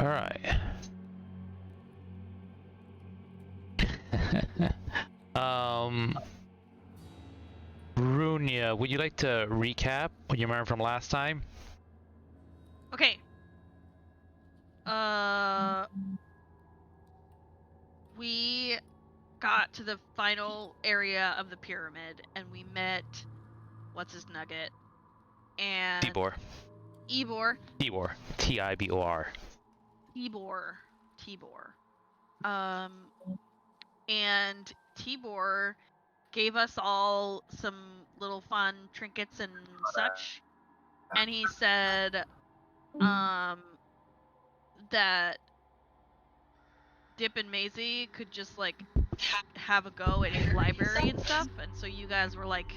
All right. Runia, would you like to recap what you remember from last time? Okay. We got to the final area of the pyramid, and we met what's his nugget and Tibor. Tibor. Tibor. Tibor. And Tibor gave us all some little fun trinkets and such, and he said that Dip and Maisie could just like have a go at his library and stuff, and so you guys were like,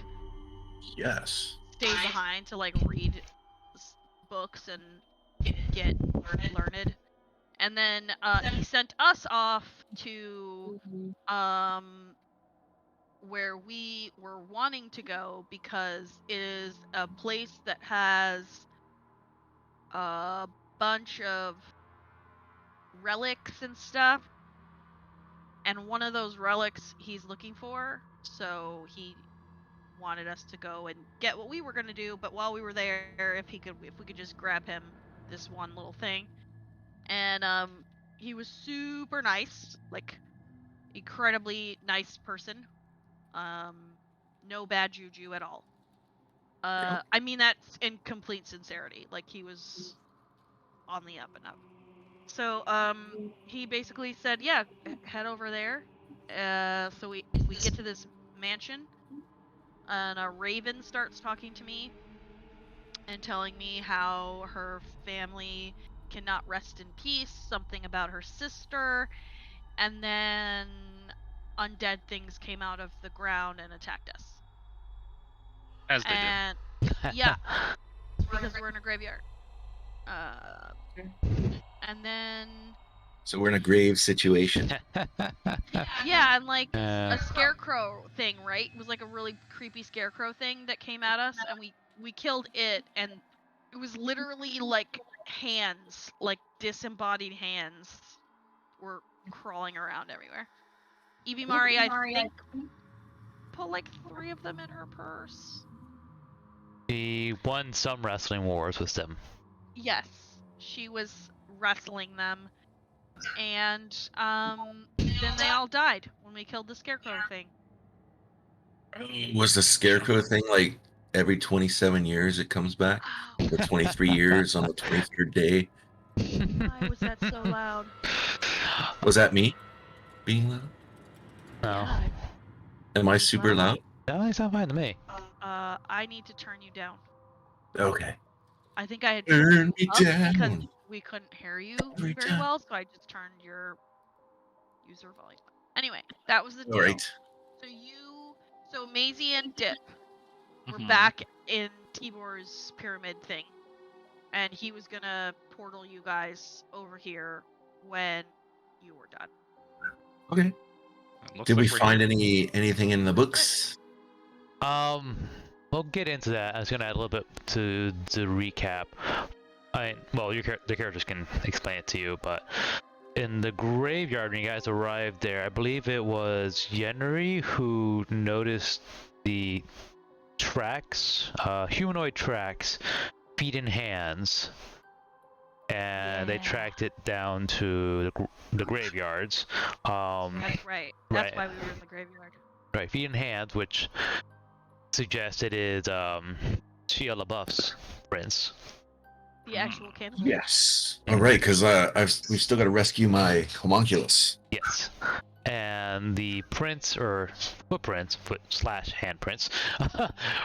yes, stayed behind to like read books and get learned. And then he sent us off to where we were wanting to go, because it is a place that has a bunch of relics and stuff, and one of those relics he's looking for, so he wanted us to go and get what we were going to do, but while we were there, if we could just grab him this one little thing. And he was super nice, like incredibly nice person. No bad juju at all. I mean that's in complete sincerity. Like, he was on the up and up. So he basically said, yeah, head over there. So we get to this mansion, and a raven starts talking to me and telling me how her family cannot rest in peace, something about her sister, and then undead things came out of the ground and attacked us. As they And yeah, because we're in a graveyard. And then so we're in a grave situation. yeah, and like Uh, a scarecrow thing, right? It was like a really creepy scarecrow thing that came at us, and we killed it, and it was literally like hands, like disembodied hands, were crawling around everywhere. Evie Mari, I think, put like 3 of them in her purse. He won some wrestling wars with them. Yes, she was wrestling them, and then they all died when we killed the scarecrow thing. Was the scarecrow thing like every 27 years it comes back? For 23 years on the 23rd day? Why was that so loud? Was that me being loud? No. Yeah. Am I super loud? No, it's not fine to me. I need to turn you down. Okay. I think I had Turn turned me you up because down. we couldn't hear you Every very time. well, so I just turned your user volume up. Anyway, that was the deal. All right. So Maisie and Dip were Mhm. back in Tibor's pyramid thing, and he was gonna portal you guys over here when you were done. Okay. Looks Did like we we're find here. anything in the books? We'll get into that. I was gonna add a little bit to the recap. Well, the characters can explain it to you, but in the graveyard, when you guys arrived there, I believe it was Yenri who noticed the tracks, humanoid tracks, feet and hands, and they tracked it down to the graveyards. That's right. That's why we were in the graveyard. Right, feet and hands, which suggests it is Shia Labeouf's prince. The actual cannibal. Yes. All right, because we've still got to rescue my homunculus. Yes. And the prints or footprints, /handprints,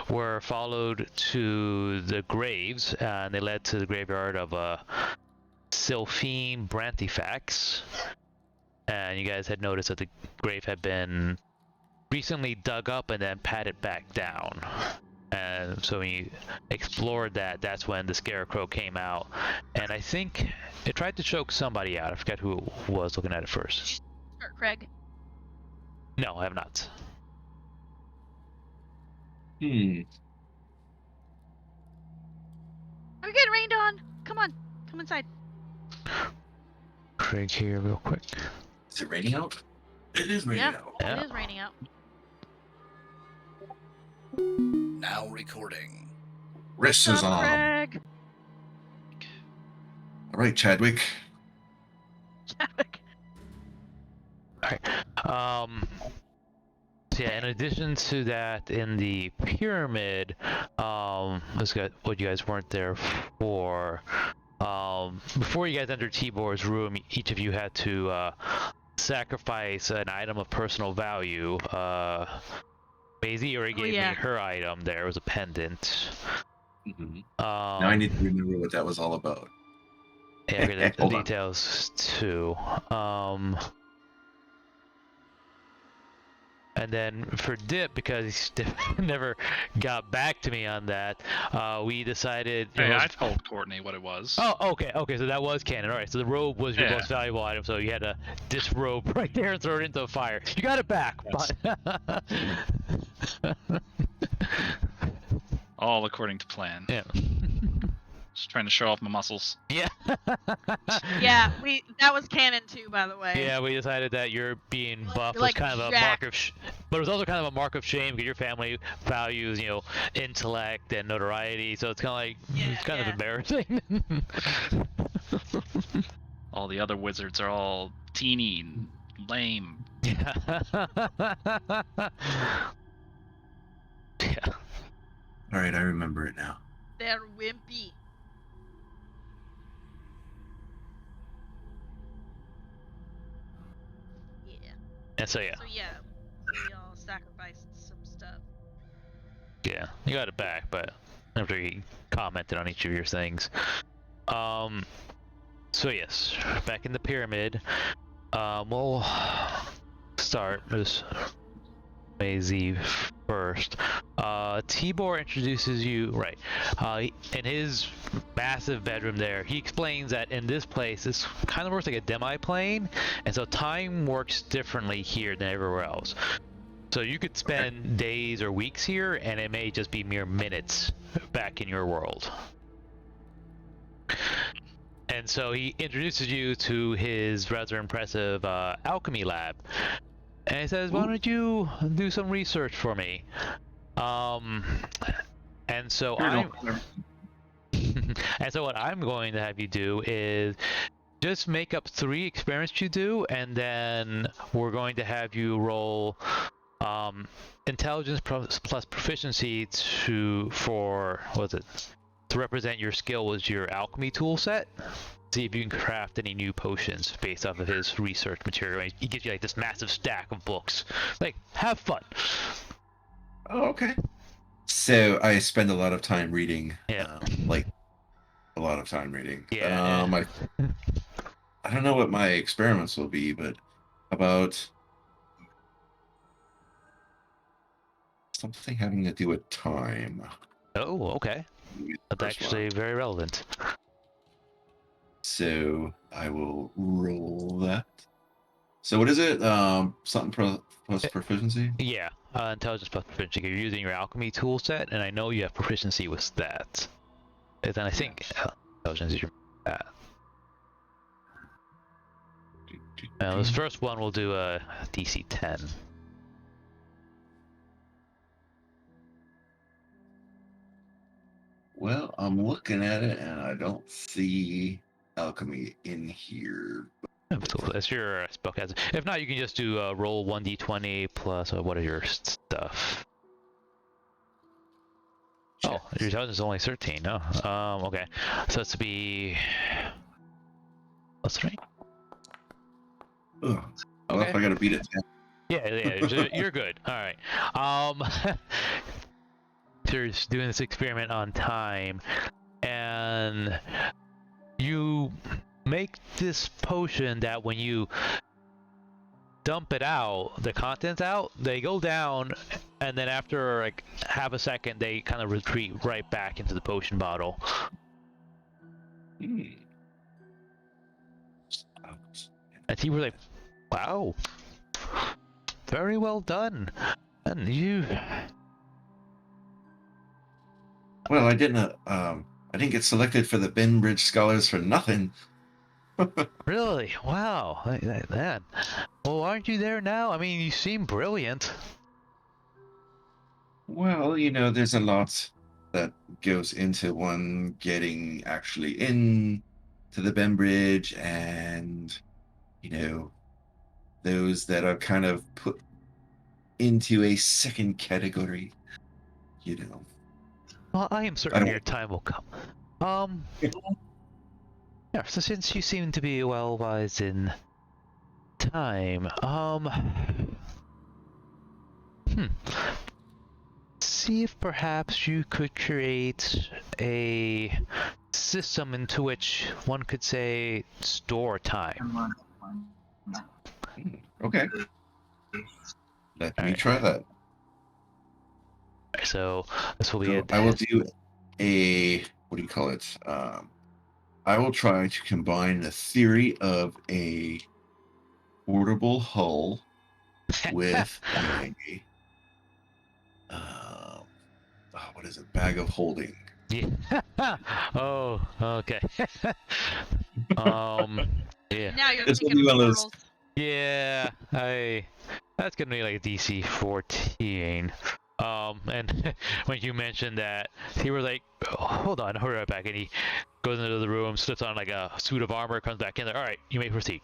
were followed to the graves, and they led to the graveyard of Chalet Brantifax. And you guys had noticed that the grave had been recently dug up and then patted back down. And so when you explored that, that's when the scarecrow came out. And I think it tried to choke somebody out. I forget who it was looking at it first. Start, Craig. No, I have not. Are we getting rained on? Come on. Come inside. fridge here real quick. Is it raining out? It is raining Yeah. out. Yeah. It is raining out. Now recording. Wrist What's is up, on. Craig? All right, Chadwick. Chadwick. So yeah, in addition to that, in the pyramid, let's get what you guys weren't there for. Before you guys entered Tibor's room, each of you had to sacrifice an item of personal value. Maisie already gave me her item. There was a pendant. Mm-hmm. Now I need to remember what that was all about. Yeah, I got the details too. And then for Dip, because he never got back to me on that, we decided... Hey, I told Courtney what it was. Oh, okay, so that was canon. Alright, so the robe was your most valuable item, so you had to disrobe right there and throw it into the fire. You got it back, but... All according to plan. Yeah. Just trying to show off my muscles. Yeah. Yeah, that was canon too, by the way. Yeah, we decided that your being buff was like kind of a mark of, but it was also kind of a mark of shame because your family values, intellect and notoriety. So it's kind of like it's kind of embarrassing. All the other wizards are all teeny and lame. Yeah. Yeah. All right, I remember it now. They're wimpy. Yeah. And so yeah. So yeah, we all sacrificed some stuff. Yeah, you got it back, but after he commented on each of your things. So yes, back in the pyramid. We'll start this Maisie first. Tibor introduces you, right, in his massive bedroom there. He explains that in this place, this kind of works like a demi-plane, and so time works differently here than everywhere else. So you could spend days or weeks here, and it may just be mere minutes back in your world. And so he introduces you to his rather impressive alchemy lab. And he says, why don't you do some research for me? And so what I'm going to have you do is just make up 3 experiments you do, and then we're going to have you roll intelligence plus proficiency to represent your skill with your alchemy tool set. See if you can craft any new potions based off of his research material. He gives you like this massive stack of books. Like, have fun. Oh, okay. So I spend a lot of time reading. Yeah. Like a lot of time reading. Yeah. I don't know what my experiments will be, but about something having to do with time. Oh, okay. That's actually very relevant. So I will roll that. So what is it? Something plus proficiency? Yeah, intelligence plus proficiency. You're using your alchemy tool set, and I know you have proficiency with that. And then I think intelligence is your that. Now this first one we'll do a DC 10. Well, I'm looking at it and I don't see alchemy in here. That's your spellcaster. If not, you can just do roll 1d20 plus what is your stuff? Oh, your intelligence is only 13. No. Okay. So it's to be plus 3. Ugh. Well, if I gotta beat it. Yeah, you're good. All right. So you're just doing this experiment on time, and you make this potion that when you dump it out, the contents out, they go down, and then after like half a second, they kind of retreat right back into the potion bottle. And he was like, "Wow, very well done." And you. Well, I didn't get selected for the Benbridge Scholars for nothing. Really? Wow. Man. Well, aren't you there now? I mean, you seem brilliant. Well, there's a lot that goes into one getting actually in to the Ben Bridge, and those that are kind of put into a second category. Well, I am I certain don't. your time will come. Yeah, so since you seem to be well wise in time, see if perhaps you could create a system into which one could say store time. Okay. Let me Alright. try that. So this will be So it. I will do a, what do you call it? I will try to combine the theory of a portable hull with what is it? Bag of holding. Yeah. Oh, okay. Yeah. Now you're This will thinking be one of those- portals. Yeah, that's gonna be like DC 14. And when you mentioned that, he was like, oh, "Hold on, hurry right back," and he goes into the room, slips on like a suit of armor, comes back in there. All right, you may proceed.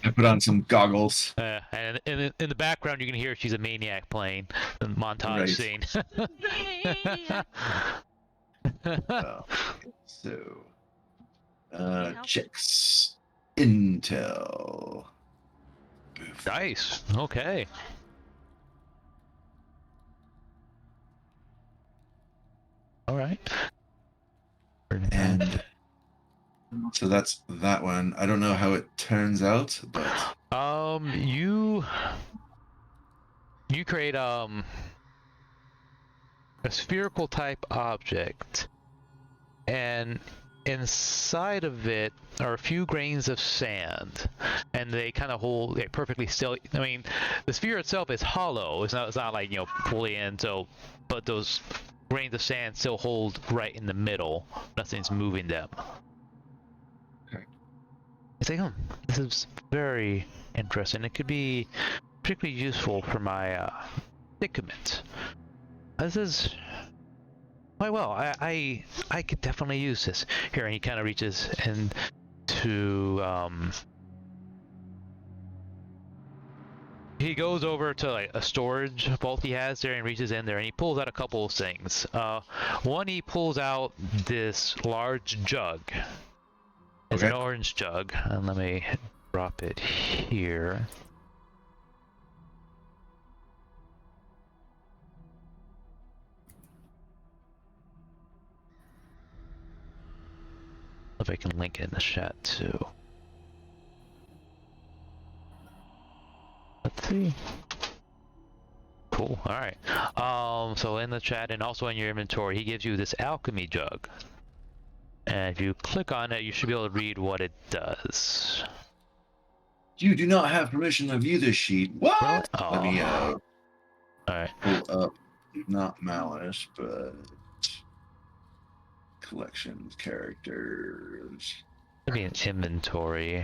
I put on some goggles. And in the background, you can hear she's a maniac playing the montage Right. scene. So, Yeah. checks. Intel. Nice. Okay. All right. And so that's that one. I don't know how it turns out, but you create a spherical type object, and inside of it are a few grains of sand, and they kind of hold it perfectly still. I mean, the sphere itself is hollow. It's not like fully in. So, but those grains of sand still hold right in the middle. Nothing's moving them. Okay. It's like, this is very interesting. It could be particularly useful for my predicament. This is quite well. I could definitely use this. Here, and he kind of reaches into he goes over to like a storage vault he has there and reaches in there and he pulls out a couple of things. One, he pulls out this large jug. It's an orange jug, and let me drop it here. If I can link it in the chat too. Let's see. Cool. All right. So in the chat and also in your inventory, he gives you this alchemy jug. And if you click on it, you should be able to read what it does. You do not have permission to view this sheet. What? Really? Let me All right. pull up, not Malice, but collections, characters. It'd be an inventory.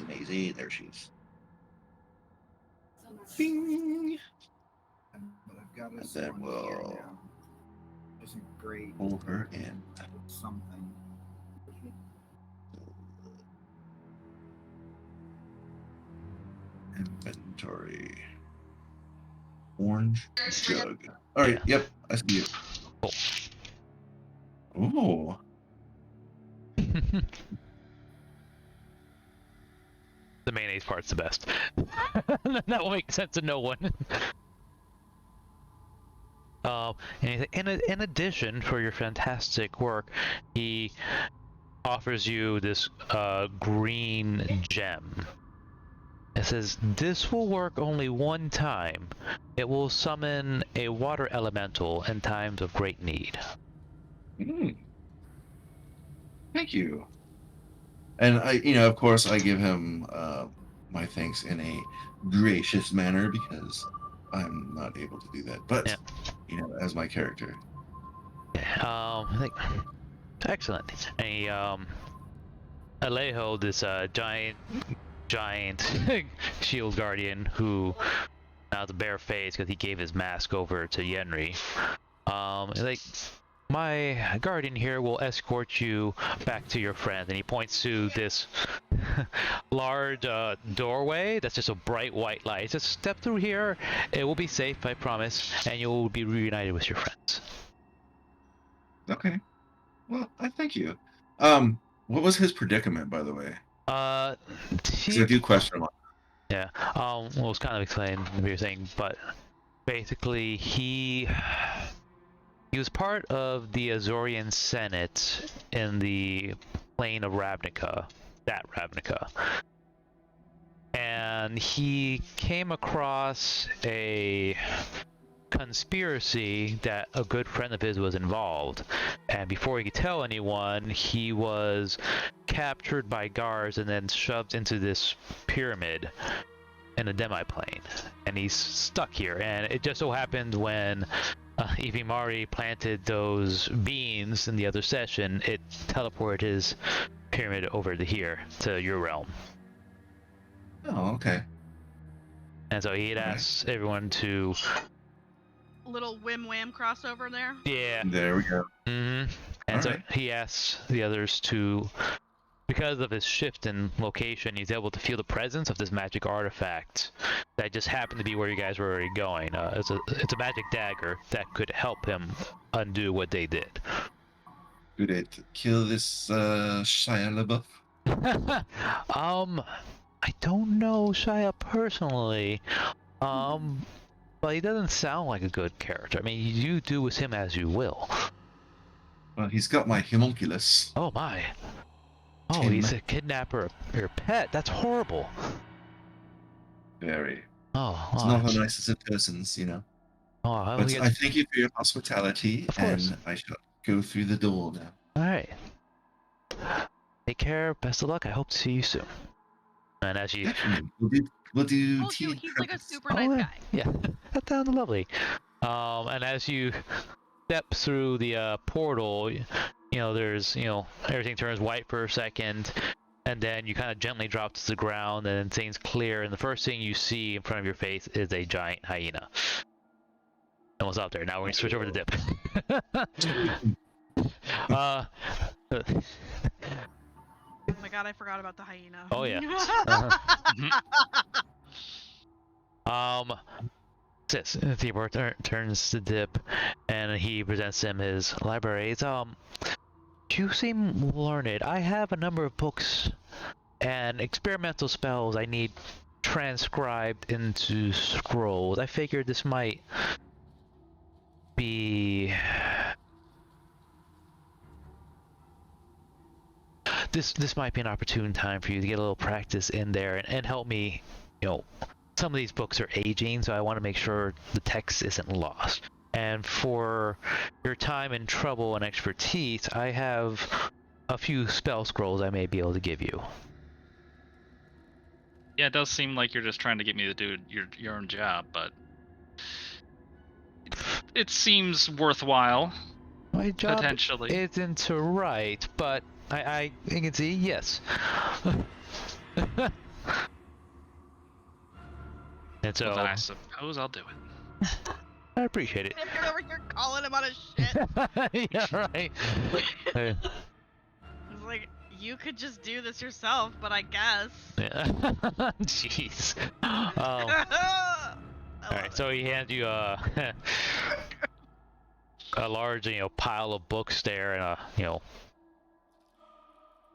Maisie. There she is. Bing. But I've got And this then one we'll here now. Isn't great. pull her in. Something. Inventory. Orange jug. All right. Yep. I see it. Ooh. The mayonnaise part's the best. That will make sense to no one. And in addition, for your fantastic work, he offers you this green gem. It says, this will work only one time. It will summon a water elemental in times of great need. Thank you. And of course, I give him my thanks in a gracious manner because I'm not able to do that. But, Yeah. as my character. I think excellent. And he Alejo, this giant shield guardian who now has a bare face because he gave his mask over to Yenri. Like, my guardian here will escort you back to your friend, and he points to this large doorway that's just a bright white light. Just step through here, it will be safe, I promise, and you'll be reunited with your friends. Okay. Well, I thank you. What was his predicament, by the way? Because I do question him. Yeah. Well, it was kind of explained what you're saying, but basically he was part of the Azorian Senate in the plane of Ravnica, that Ravnica. And he came across a conspiracy that a good friend of his was involved. And before he could tell anyone, he was captured by guards and then shoved into this pyramid in a demi-plane. And he's stuck here. And it just so happened when Ivimari planted those beans in the other session, it teleported his pyramid over to here, to your realm. Oh, okay. And so he had asked everyone to... Little whim-wham crossover there. Yeah. There we go. Mm-hmm. And All so right. he asks the others to... Because of his shift in location, he's able to feel the presence of this magic artifact that just happened to be where you guys were already going. It's a magic dagger that could help him undo what they did. Could it kill this Shia LaBeouf? I don't know Shia personally, but he doesn't sound like a good character. I mean, you do with him as you will. Well, he's got my homunculus. Oh my. Oh, Tim. he's a kidnapper of your pet. That's horrible. Very. Oh, It's not the nicest of persons, you know. Oh, But I thank you for your hospitality, Of course. and I shall go through the door now. all right. Take care. Best of luck. I hope to see you soon. And as you, We'll do Oh, tea dude, and he's like a crumpets. super nice guy. yeah, that sounds lovely. And as you step through the portal, you know, there's, you know, everything turns white for a second, and then you kind of gently drop to the ground, and then things clear, and the first thing you see in front of your face is a giant hyena. And what's up there? Now we're gonna switch over to dip. Oh my god, I forgot about the hyena. Oh, yeah. Theobald turns to Dip, and he presents him his libraries. You seem learned. I have a number of books and experimental spells I need transcribed into scrolls. I figured this might be... This might be an opportune time for you to get a little practice in there and help me, you know, some of these books are aging, so I want to make sure the text isn't lost. And for your time and trouble and expertise, I have a few spell scrolls I may be able to give you. Yeah, it does seem like you're just trying to get me to do your own job, but it seems worthwhile. My job Potentially. isn't to write, but I can see, yes. And so, Well, then I suppose I'll do it. I appreciate it. If you're over here calling him on his shit. Yeah, right. It's like, you could just do this yourself, but I guess. Yeah. Jeez. I All right, so he hands you a large, you know, pile of books there, and a, you know,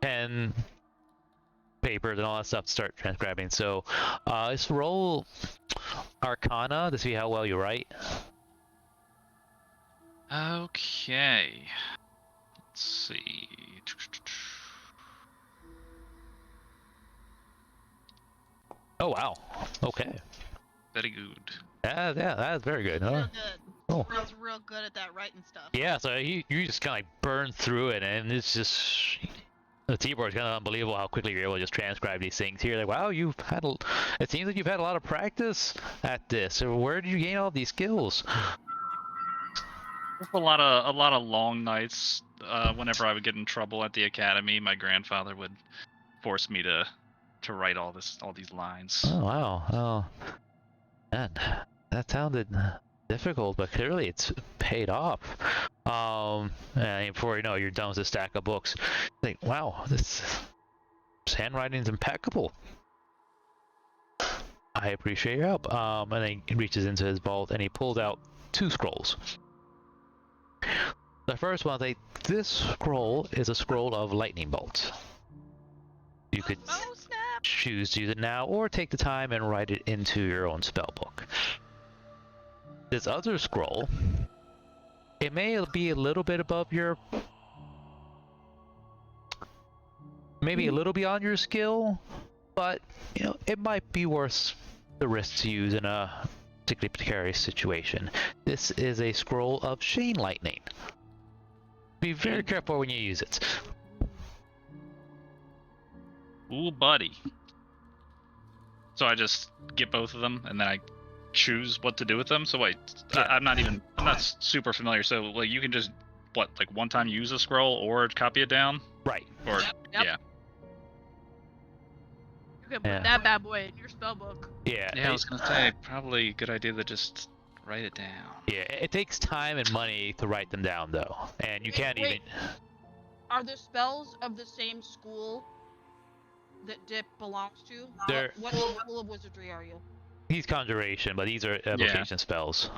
pen, papers, and all that stuff to start transcribing. So, let's roll Arcana to see how well you write. Okay. Let's see. Oh wow. Okay. Very good. Yeah, that's very good. Huh? Real good. Oh. Bro's real good at that writing stuff. Yeah, so you just kind of like burn through it, and it's just the keyboard's kind of unbelievable how quickly you're able to just transcribe these things here. Like, wow, it seems like you've had a lot of practice at this. So where did you gain all these skills? A lot of long nights. Whenever I would get in trouble at the academy, my grandfather would force me to write all these lines. Oh wow. Oh, man, that sounded difficult, but clearly it's paid off. And before you know it, you're done with a stack of books. Think, wow, this handwriting's impeccable. I appreciate your help. And then he reaches into his vault and he pulls out 2 scrolls. The first one, this scroll is a scroll of lightning bolts. You could Oh snap! choose to use it now or take the time and write it into your own spellbook. This other scroll, it may be a little bit above your, maybe a little beyond your skill, but you know, it might be worth the risk to use in a particularly precarious situation. This is a scroll of chain lightning. Be very careful when you use it. Ooh, buddy. So I just get both of them, and then I choose what to do with them. So wait, Yeah. I'm not super familiar. So like, you can just one time use a scroll or copy it down, Right. or Yep. yeah. You can put Yeah. that bad boy in your spellbook. Yeah. Yeah, I was gonna say probably a good idea to just write it down. Yeah, it takes time and money to write them down, though, and you can't Wait. even. Are the spells of the same school that Dip belongs to? They're- What school of wizardry are you? He's conjuration, but these are evocation spells.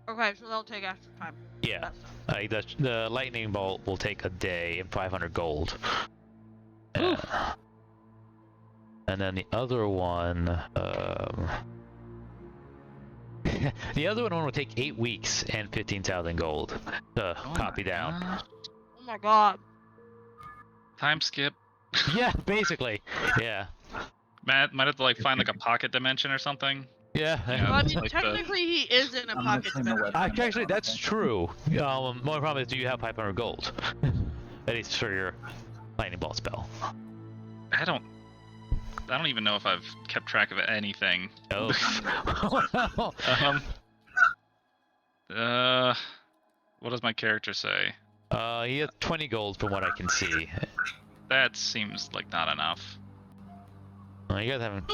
Okay, so they'll take extra time. Yeah. That's- The lightning bolt will take a day and 500 gold. And then the other one, the other one will take 8 weeks and 15,000 gold to Oh copy my down. God. Oh my god. Time skip. Yeah, basically. Yeah. Might have to like find like a pocket dimension or something. Yeah. Yeah. Well, I mean, like the- technically he is in a I'm pocket gonna claim the dimension. webcam Actually, back on, that's okay? true. One problem is, do you have 500 gold? At least for your lightning bolt spell. I don't even know if I've kept track of anything. Oh. What does my character say? He has 20 gold from what I can see. That seems like not enough. Well, you guys haven't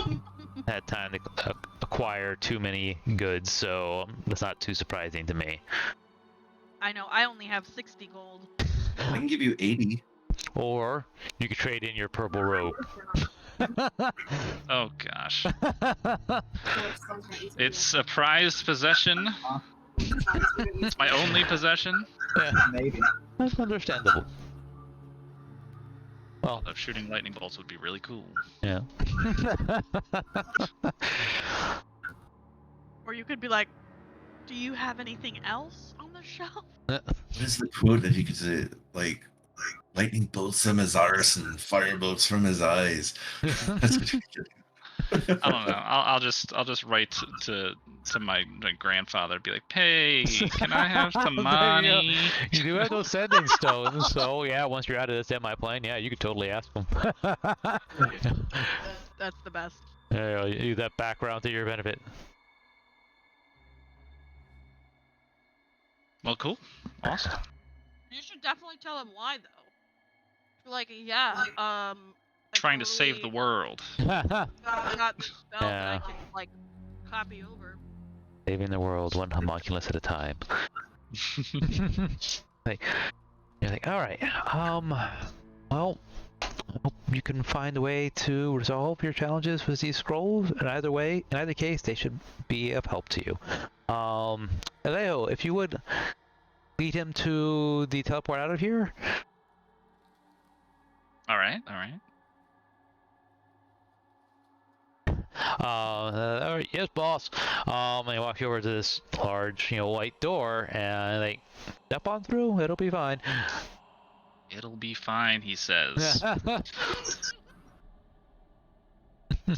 had time to acquire too many goods, so that's not too surprising to me. I know, I only have 60 gold. I can give you 80. Or you could trade in your purple robe. Oh gosh. It's a prized possession. It's my only possession. Yeah, Maybe. that's understandable. Well, Although shooting lightning bolts would be really cool. yeah. Or you could be like, do you have anything else on the shelf? What is the quote that he could say? Like lightning bolts from his arse and fire bolts from his eyes. That's what he could do. I don't know. I'll just write to my grandfather, be like, "Hey, can I have some There you go. money?" You do have those sending stones, so yeah, once you're out of this semi-plane, yeah, you could totally ask them. That's the best. Yeah, use that background to your benefit. Well, cool, awesome. You should definitely tell him why, though. You're like, yeah, I Trying to save the totally world. got this spell that Yeah. I can, like, copy over. Saving the world one homunculus at a time. Like, you're like, all right, well, I hope you can find a way to resolve your challenges with these scrolls. In either case, they should be of help to you. Leo, if you would lead him to the teleport out of here. All right. All right, yes, boss. And he walks you over to this large, white door, and they step on through. It'll be fine. It'll be fine, he says. All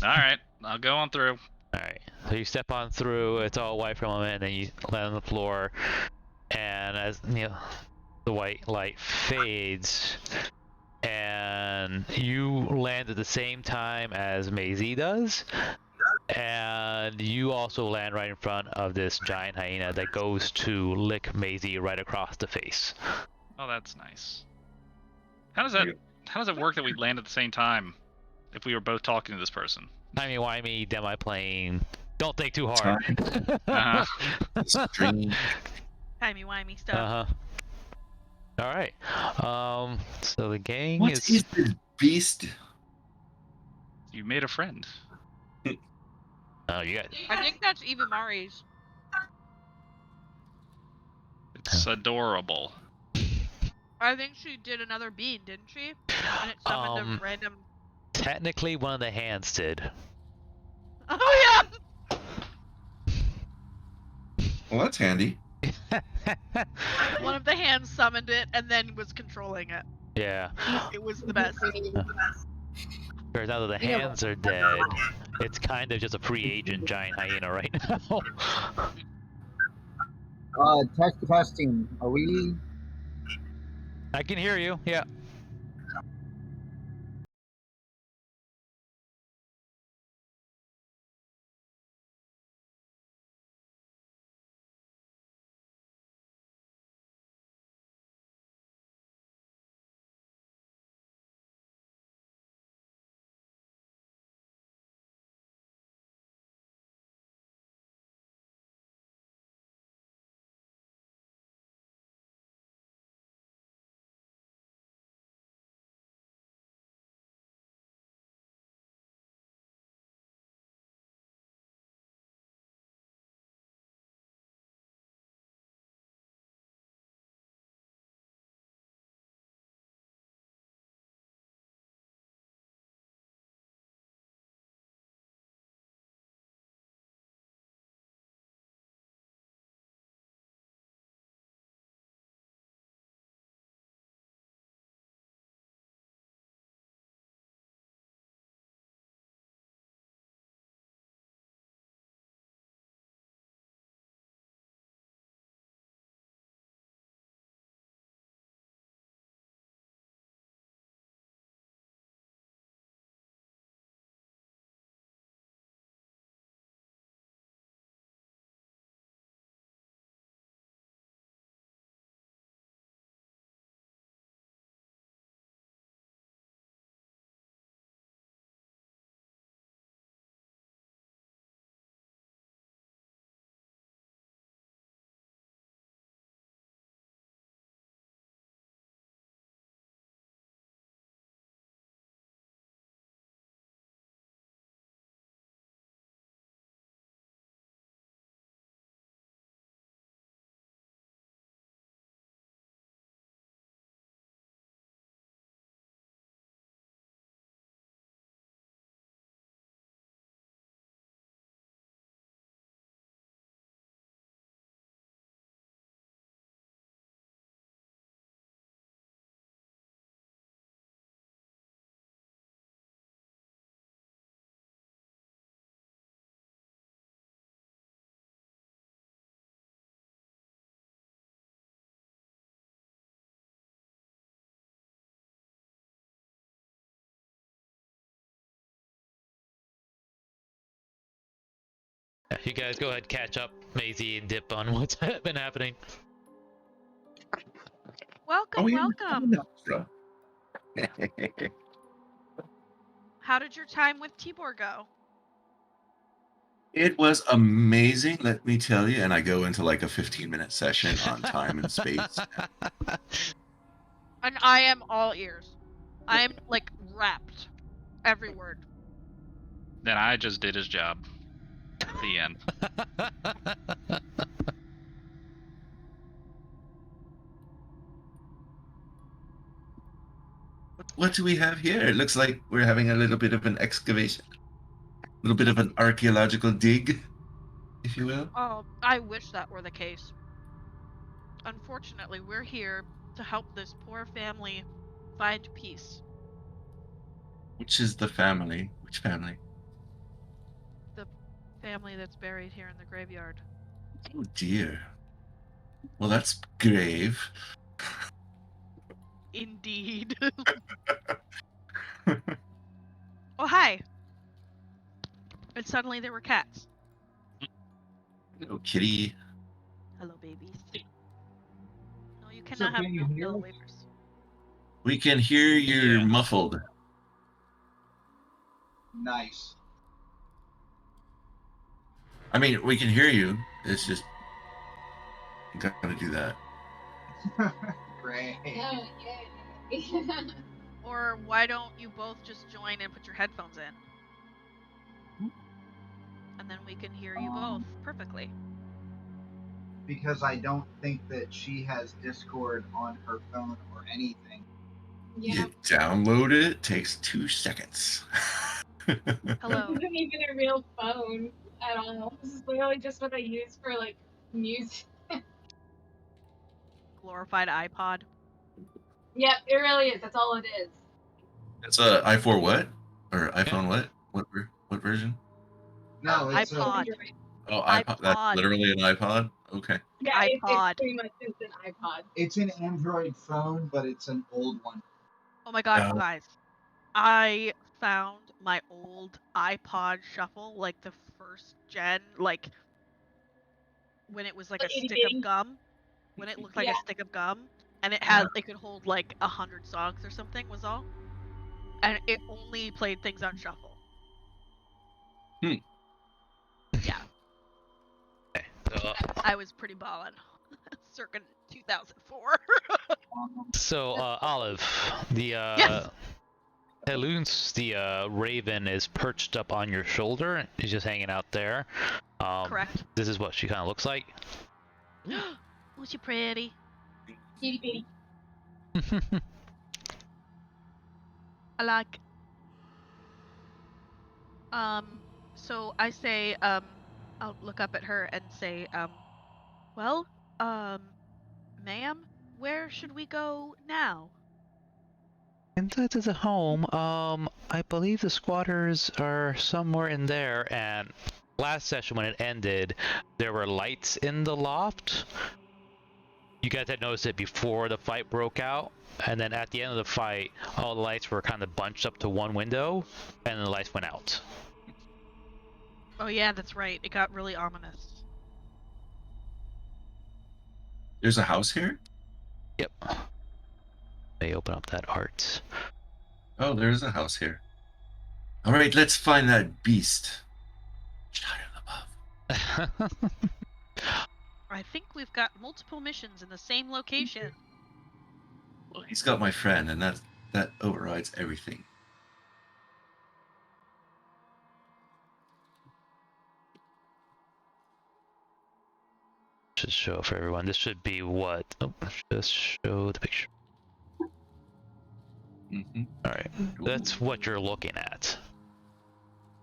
right, I'll go on through. Alright, so you step on through, it's all white for a moment, and then you land on the floor, and as the white light fades, and you land at the same time as Maisie does, And you also land right in front of this giant hyena that goes to lick Maisie right across the face. Oh, that's nice. How does it work that we land at the same time if we were both talking to this person? Timey-wimey, demi-plane. Don't think too hard. Uh-huh. String. Timey-wimey stuff. Uh-huh. All right. So the gang What is... is this beast? You made a friend. Oh, you guys... I think that's Ivamari's. It's adorable. I think she did another bean, didn't she? And it summoned a random... Technically, one of the hands did. Oh, yeah! Well, that's handy. One of the hands summoned it and then was controlling it. Yeah. It was the best. Turns out that the hands are dead. It's kind of just a free agent giant hyena right now. Testing. Are we? I can hear you. Yeah. You guys go ahead, catch up, Maisie, and dip on what's been happening. Welcome, welcome. Yeah. How did your time with Tibor go? It was amazing, let me tell you. And I go into like a 15-minute session on time and space. And I am all ears. I am, like, wrapped. Every word. Then I just did his job. The end. What do we have here? It looks like we're having a little bit of an excavation. A little bit of an archaeological dig, if you will. Oh, I wish that were the case. Unfortunately, we're here to help this poor family find peace. Which is the family? Which family? The family that's buried here in the graveyard. Oh dear. Well, that's grave. Indeed. Oh, hi. And suddenly there were cats. Oh, kitty. Hello, babies. No, you So cannot have can you milk hear yellow us? wafers. We can hear you're Yeah. muffled. Nice. I mean, we can hear you. It's just you gotta do that. Great. Oh, yay. Or why don't you both just join and put your headphones in? And then we can hear you both perfectly. Because I don't think that she has Discord on her phone or anything. Yeah. You download it. It takes 2 seconds. Hello. This isn't even a real phone at all. This is literally just what I use for like music. Glorified iPod. Yep, it really is. That's all it is. It's a i4 what? Or iPhone what? What version? No, it's iPod. Android. Oh, iPod. That's iPod. literally an iPod. Okay. Yeah, it's iPod. pretty much just an iPod. it's an Android phone, but it's an old one. Oh my god, you Oh. guys. I found my old iPod Shuffle, like the first gen, like when it was like a Itty stick of bitty. gum. When it looked like Yeah. a stick of gum. And it had it could hold like 100 songs or something was all. And it only played things on shuffle. Hmm. Yeah. Okay. I was pretty ballin'. Circa 2004. So, Olive, the Yes. Heloons, the raven, is perched up on your shoulder. He's just hanging out there. Correct. This is what she kind of looks like. Was she pretty? Itty bitty. I like. So I say, I'll look up at her and say, well, ma'am, where should we go now? Inside to the home, I believe the squatters are somewhere in there, and last session when it ended, there were lights in the loft. You guys had noticed it before the fight broke out, and then at the end of the fight, all the lights were kind of bunched up to one window, and the lights went out. Oh yeah, that's right. It got really ominous. There's a house here? Yep. They open up that art. Oh, there's a house here. All right, let's find that beast. Shia Labeouf. I think we've got multiple missions in the same location. Well, he's got my friend, and that overrides everything. Should show for everyone. This should be what? Oh, just show the picture. Mm-hmm. All right, that's what you're looking at.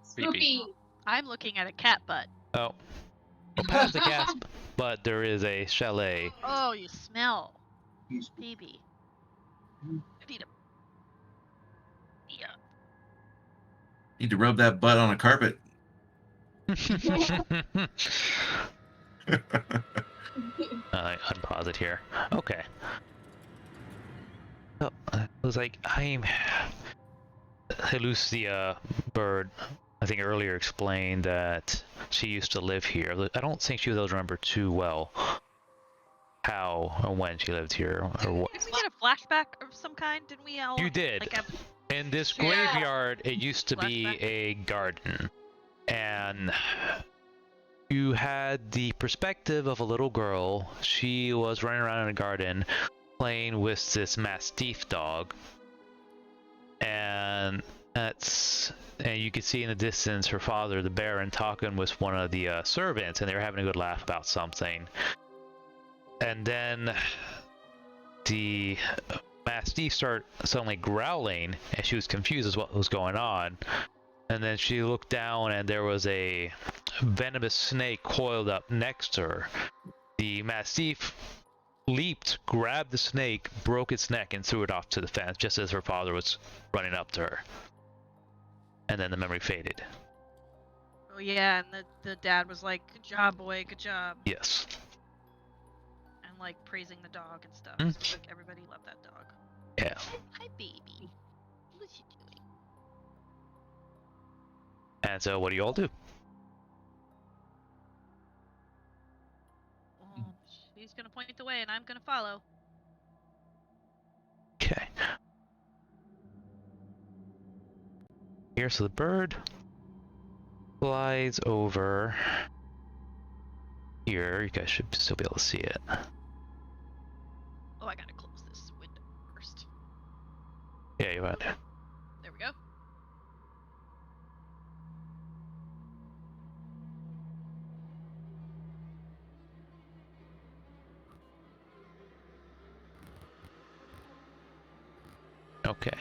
Spoopy. I'm looking at a cat butt. Oh, well, past the gasp, but there is a chalet. Oh, you smell, He's baby. I need a. Yeah. Need to rub that butt on a carpet. Unpause it here. Okay. So, it was like, Lucia Bird, I think earlier explained that she used to live here. I don't think she was able to remember too well how or when she lived here or what. Didn't we get a flashback of some kind? Didn't we all? You did. Like have In this Yeah. graveyard, it used to be Flashback. a garden, and you had the perspective of a little girl. She was running around in a garden, playing with this Mastiff dog, and you could see in the distance her father, the Baron, talking with one of the servants, and they were having a good laugh about something. And then the Mastiff started suddenly growling, and she was confused as what was going on. And then she looked down, and there was a venomous snake coiled up next to her. The Mastiff leaped, grabbed the snake, broke its neck, and threw it off to the fence just as her father was running up to her. And then the memory faded. Oh yeah, and the dad was like, "Good job, boy. Good job," Yes. and like praising the dog and stuff. Mm. So like everybody loved that dog. Yeah. 'Hi, 'Hi, baby. What's you doing? And so, what do you all do? Well, she's gonna point the way, and I'm gonna follow. Okay. Here, so the bird flies over here. You guys should still be able to see it. Oh, I gotta close this window first. Yeah, you're right. There we go. Okay.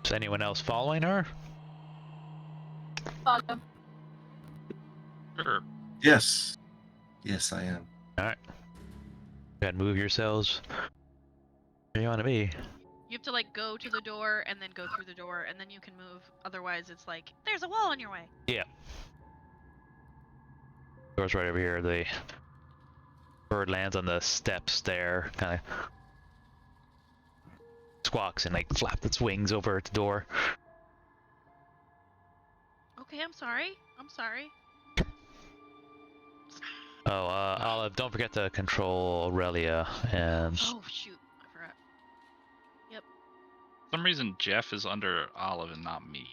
Is anyone else following her? Follow. Sure. Yes. Yes, I am. All right. Go ahead and move yourselves where you want to be. You have to like go to the door and then go through the door, and then you can move. Otherwise, it's like there's a wall in your way. Yeah. Door's right over here. The bird lands on the steps there, kind of squawks and like flaps its wings over at the door. Okay, I'm sorry. I'm sorry. Oh, Olive, don't forget to control Aurelia and. Oh shoot, I forgot. For some reason, Jeff is under Olive and not me.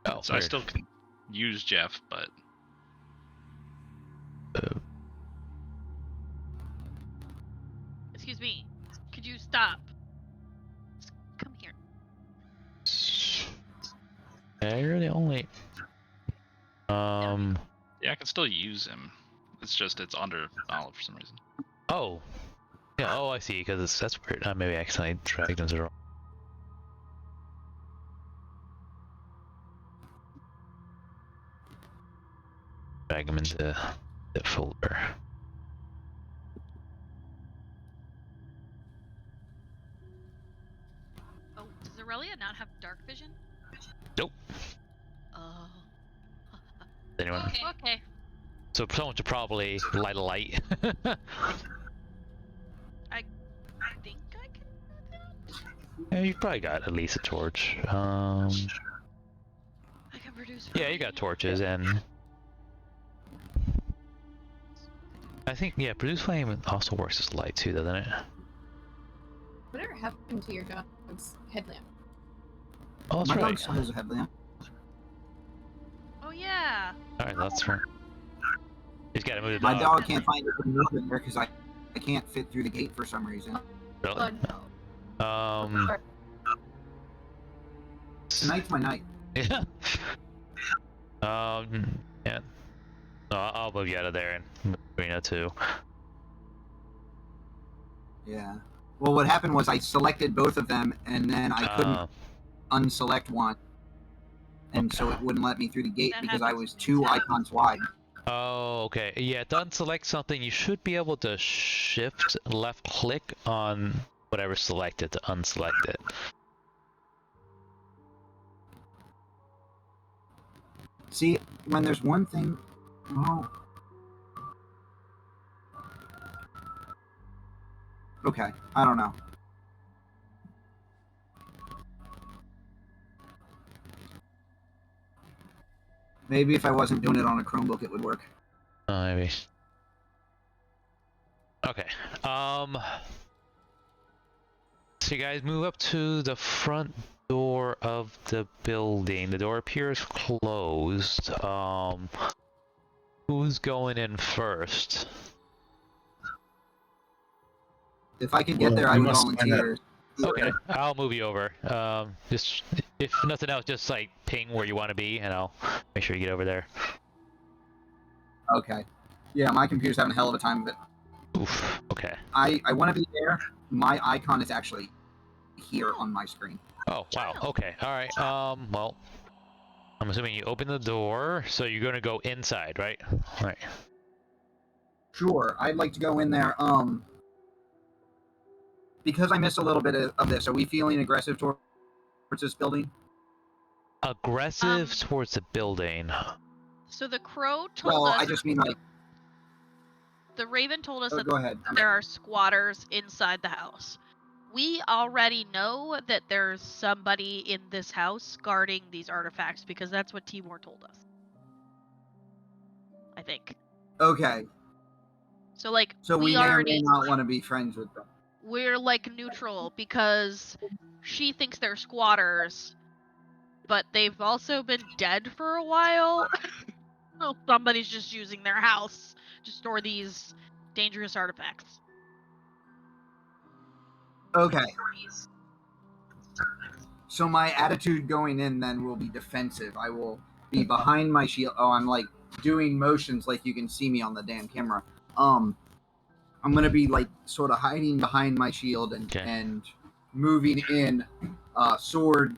Oh, So I weird. still can use Jeff, but Excuse me. Could you stop? Just come here. You're the only. yeah, I can still use him. It's just it's under Olive for some reason. Oh. Yeah. Oh, I see. Because that's weird. Maybe I accidentally dragged him to the wrong. Drag him into the folder. Oh, does Aurelia not have dark vision? Nope. Oh. Anyone? Okay. So someone should probably light a light. I think I can do that. Yeah, you probably got at least a torch. I can produce. Yeah, you got torches and. I think produce flame also works as light too, doesn't it? Whatever happened to your dog's headlamp? Oh, that's My right. dog still has a headlamp. Oh yeah. All right, that's right. He's got to move the My dog. dog can't find it to move in there because I can't fit through the gate for some reason. Really? Oh no. Tonight's my night. Yeah. Yeah. No, I'll move you out of there and move Rena too. Yeah. Well, what happened was I selected both of them, and then I couldn't unselect one, and so it wouldn't let me through the gate That because I happens was to me 2 too. icons wide. Oh, okay. Yeah, to unselect something, you should be able to shift left click on whatever selected to unselect it. See, when there's one thing, well, okay, I don't know. Maybe if I wasn't doing it on a Chromebook, it would work. Oh, maybe. Okay. So you guys move up to the front door of the building. The door appears closed. Who's going in first? If I could get Well, there, I we would must find volunteer. Okay, I'll move you over. Just if nothing else, just like ping where you want to be, and I'll make sure you get over there. Okay. Yeah, my computer's having a hell of a time of it. Oof. Okay. I want to be there. My icon is actually here on my screen. Oh wow. Okay. All right. Well, I'm assuming you open the door, so you're gonna go inside, right? All right. Sure, I'd like to go in there. Because I missed a little bit of this, are we feeling aggressive towards this building? Aggressive towards the building. So the crow told Well, us. I just mean like. The raven told us Oh, that go ahead. there are squatters inside the house. we already know that there's somebody in this house guarding these artifacts because that's what Timur told us. I think. Okay. So like So we may or already may not want to be friends with them. we're like neutral because she thinks they're squatters, but they've also been dead for a while. So somebody's just using their house to store these dangerous artifacts. Okay. So my attitude going in then will be defensive. I will be behind my shield. Oh, I'm like doing motions like you can see me on the damn camera. I'm gonna be like sort of hiding behind my shield and moving in, sword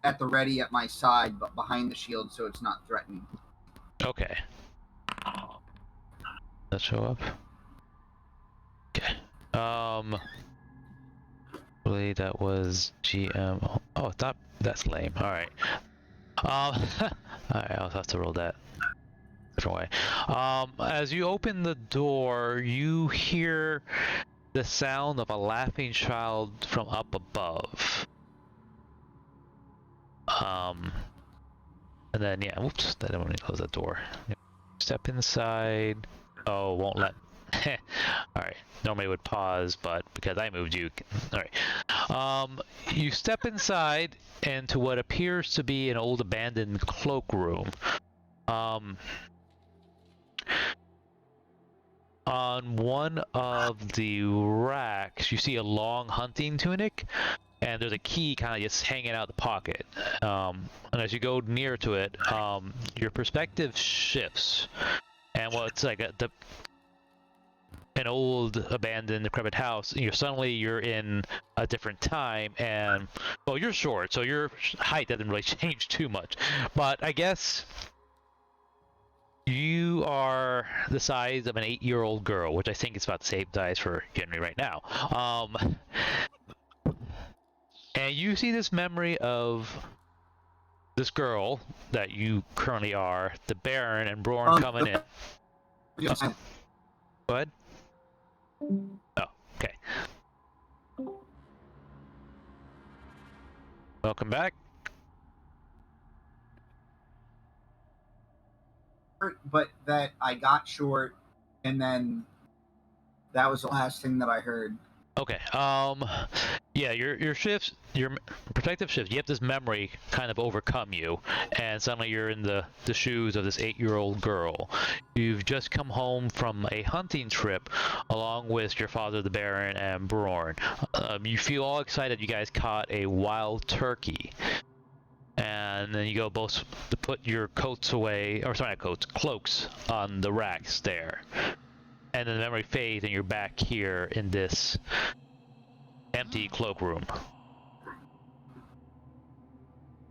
at the ready at my side, but behind the shield so it's not threatening. Okay. Let's show up. Okay. I believe that was GM. Oh, that's lame. All right. All right. I'll have to roll that different way. As you open the door, you hear the sound of a laughing child from up above. And then yeah, whoops, I don't want to close that door. Step inside. Oh, won't let. Alright, normally it would pause, but because I moved you. Alright. You step inside into what appears to be an old abandoned cloakroom. On one of the racks, you see a long hunting tunic, and there's a key kind of just hanging out the pocket. And as you go near to it, your perspective shifts, and what's like an old abandoned decrepit house, you're in a different time, and well, you're short, so your height doesn't really change too much, but I guess you are the size of an 8-year-old girl, which I think is about the same size for Henry right now. And you see this memory of this girl that you currently are, the Baron and Bjorn coming in. Yes. Go ahead. Oh, okay. Welcome back. But that I got short, and then that was the last thing that I heard. Okay. Yeah, your shifts, your protective shifts, you have this memory kind of overcome you, and suddenly you're in the shoes of this 8-year-old girl. You've just come home from a hunting trip along with your father, the Baron, and Bjorn. You feel all excited you guys caught a wild turkey. And then you go both to put your coats away, or sorry, not coats, cloaks on the racks there. And then the memory fades and you're back here in this empty cloakroom.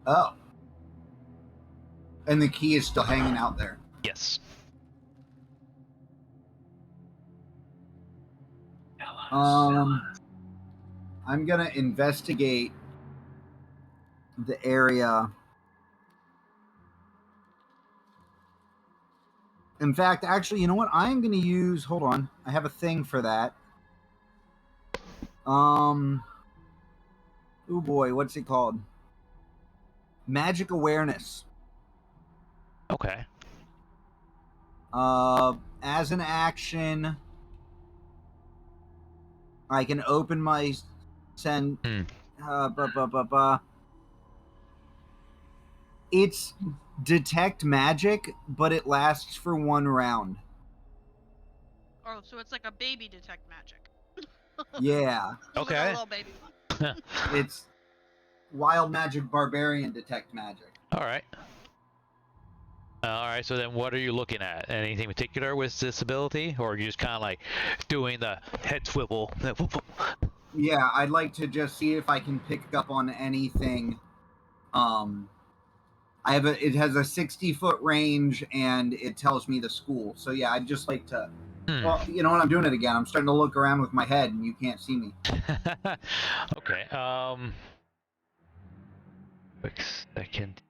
Oh. And the key is still hanging out there. Yes. I'm gonna investigate the area. In fact, actually, you know what? I'm gonna use. Hold on, I have a thing for that. Oh boy, what's it called? Magic awareness. Okay. As an action, I can open my send. It's detect magic, but it lasts for 1 round. Oh, so it's like a baby detect magic. Yeah. Okay. Like a little baby one. It's wild magic barbarian detect magic. All right. All right. So then, what are you looking at? Anything particular with this ability, or are you just kind of like doing the head swivel? Yeah, I'd like to just see if I can pick up on anything. It has a 60-foot range, and it tells me the school. So yeah, I'd just like to. Well, you know what? I'm doing it again. I'm starting to look around with my head, and you can't see me. Okay. Quick second.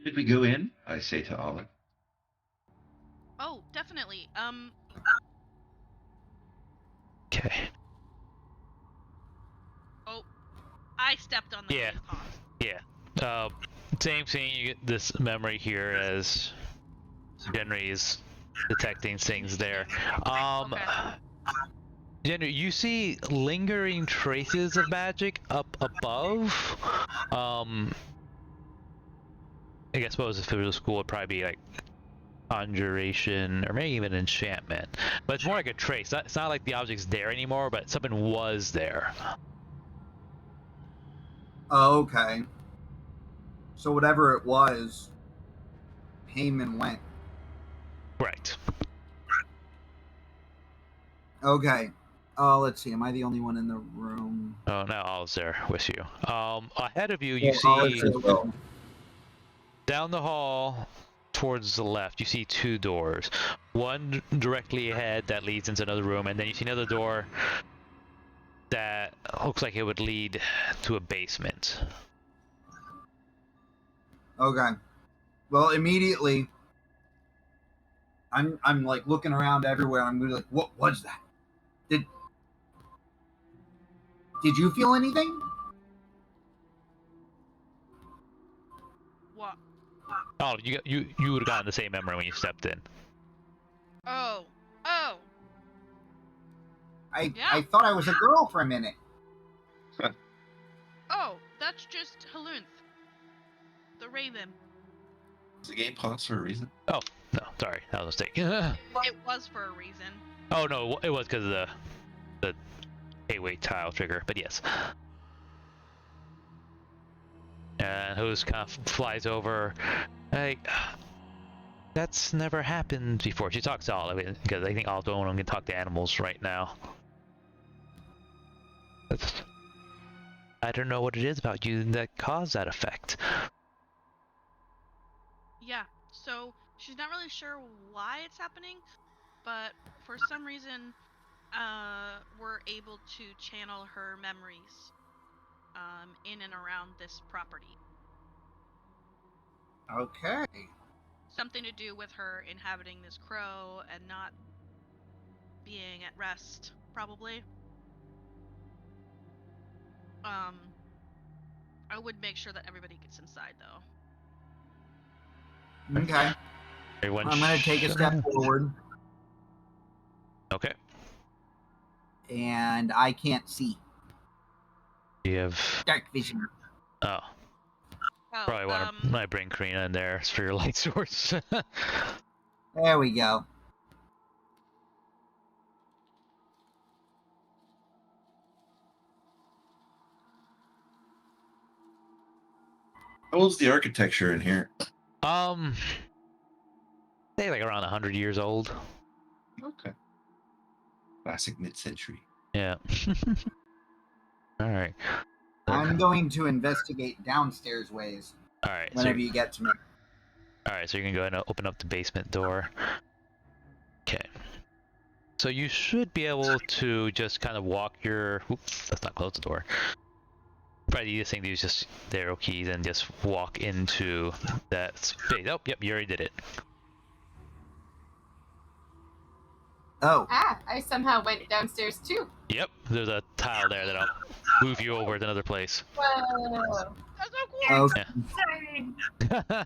Should we go in? I say to Olive. Oh, definitely. Okay. Oh, I stepped on the Yeah. game pause. Yeah. Same thing. You get this memory here as Henry is detecting things there. Okay. Jenny, you see lingering traces of magic up above. I suppose if it was a school, it'd probably be like conjuration or maybe even enchantment. But it's more like a trace. It's not like the object's there anymore, but something was there. Okay. So whatever it was, came and went. Right. Okay. Let's see. Am I the only one in the room? Oh, now Olive's there with you. Ahead of you, you Olive's see as well. down the hall towards the left, you see two doors. One directly ahead that leads into another room, and then you see another door that looks like it would lead to a basement. Okay. Well, immediately, I'm like looking around everywhere. I'm like, what was that? Did you feel anything? What? Oh, you would have gotten the same memory when you stepped in. Oh. I Yeah. thought I was a girl for a minute. Oh, that's just Halunth. The Raven. Is the game paused for a reason? Oh, no, sorry, that was a mistake. It was for a reason. Oh no, it was because of the gateway tile trigger, but yes. And Hose kind of flies over. Like, that's never happened before. She talks to Olive because I think Olive's the only one who can talk to animals right now. I don't know what it is about you that caused that effect. Yeah, so she's not really sure why it's happening, but for some reason, we're able to channel her memories in and around this property. Okay. Something to do with her inhabiting this crow and not being at rest, probably. I would make sure that everybody gets inside, though. Okay. Everyone I'm gonna take a step forward, Okay. and I can't see. You have... Dark vision. Oh. Oh, Probably want to bring Karina in there for your light source. There we go. How old's the architecture in here? Say like around 100 years old. Okay. Classic mid-century. Yeah. All right. I'm going to investigate downstairs ways All right. whenever you get to me. All right. So you can go ahead and open up the basement door. Okay. So you should be able to just kind of walk your. Oops, let's not close the door. Probably the easiest thing to do is just the arrow keys and just walk into that space. Oh, yep, you already did it. Oh. I somehow went downstairs too. Yep, there's a tile there that'll move you over to another place. Whoa. That's so cool!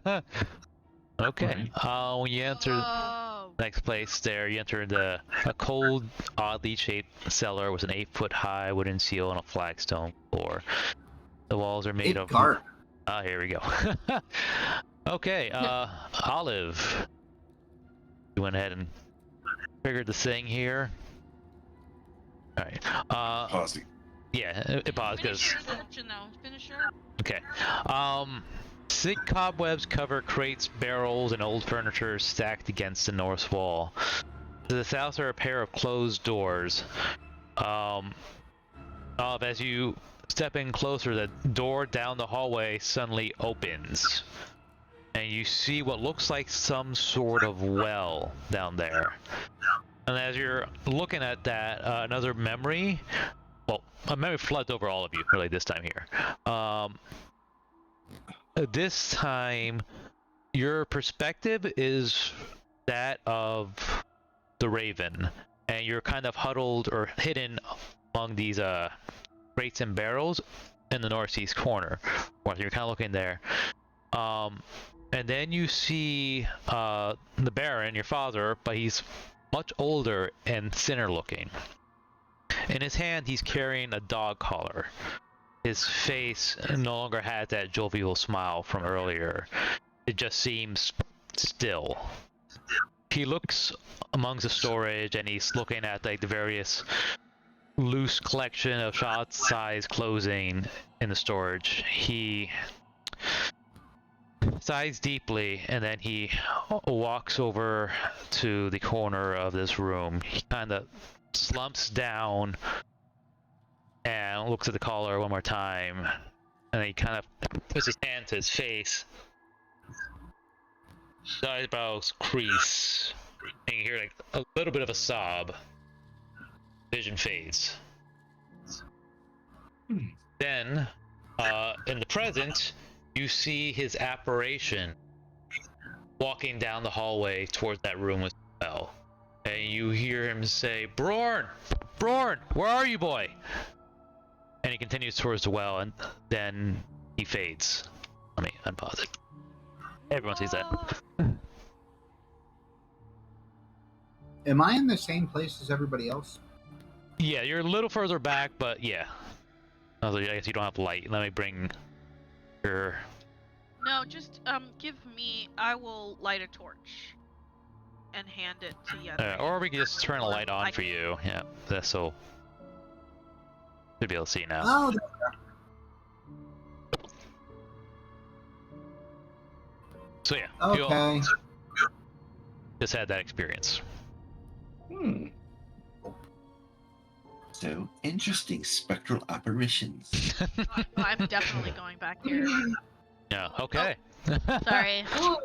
Okay. Okay. When you enter Whoa. the next place there, you enter a cold, oddly shaped cellar with an 8-foot high wooden seal and a flagstone floor. The walls are made of... Dark. Ah, here we go. Okay, Olive. You went ahead and triggered the thing here. Alright. Pausing. Yeah, it paused because... Finish your section, though. Finish your... Okay. Thick cobwebs cover crates, barrels, and old furniture stacked against the north wall. To the south are a pair of closed doors. As you step in closer, the door down the hallway suddenly opens. And you see what looks like some sort of well down there. And as you're looking at that, another memory... Well, a memory floods over all of you, really, this time here. This time, Your perspective is that of the Raven, and you're kind of huddled or hidden among these crates and barrels in the northeast corner. You're kind of looking there. And then you see the Baron, your father, but he's much older and thinner looking. In his hand, he's carrying a dog collar. His face no longer has that jovial smile from earlier. It just seems still. He looks amongst the storage and he's looking at like the various loose collection of shot-sized clothing in the storage. He sighs deeply and then he walks over to the corner of this room. He kind of slumps down and looks at the collar one more time, and then he kind of puts his hand to his face. His eyebrows crease, and you hear like a little bit of a sob. Vision fades. Then, in the present, you see his apparition walking down the hallway towards that room with the bell. And you hear him say, "Brorn! Brorn! Where are you, boy?" And he continues towards the well, and then he fades. Let me unpause it. Everyone sees that. Am I in the same place as everybody else? Yeah, you're a little further back, but yeah. I guess you don't have light. Let me bring your... No, just give me. I will light a torch and hand it to Yenri. or we can just turn a light on for you. Yeah, that's so... Should be able to see now. Oh, So yeah, you all okay. just had that experience. So interesting spectral apparitions. I'm definitely going back there. Yeah, okay. Sorry. Ooh,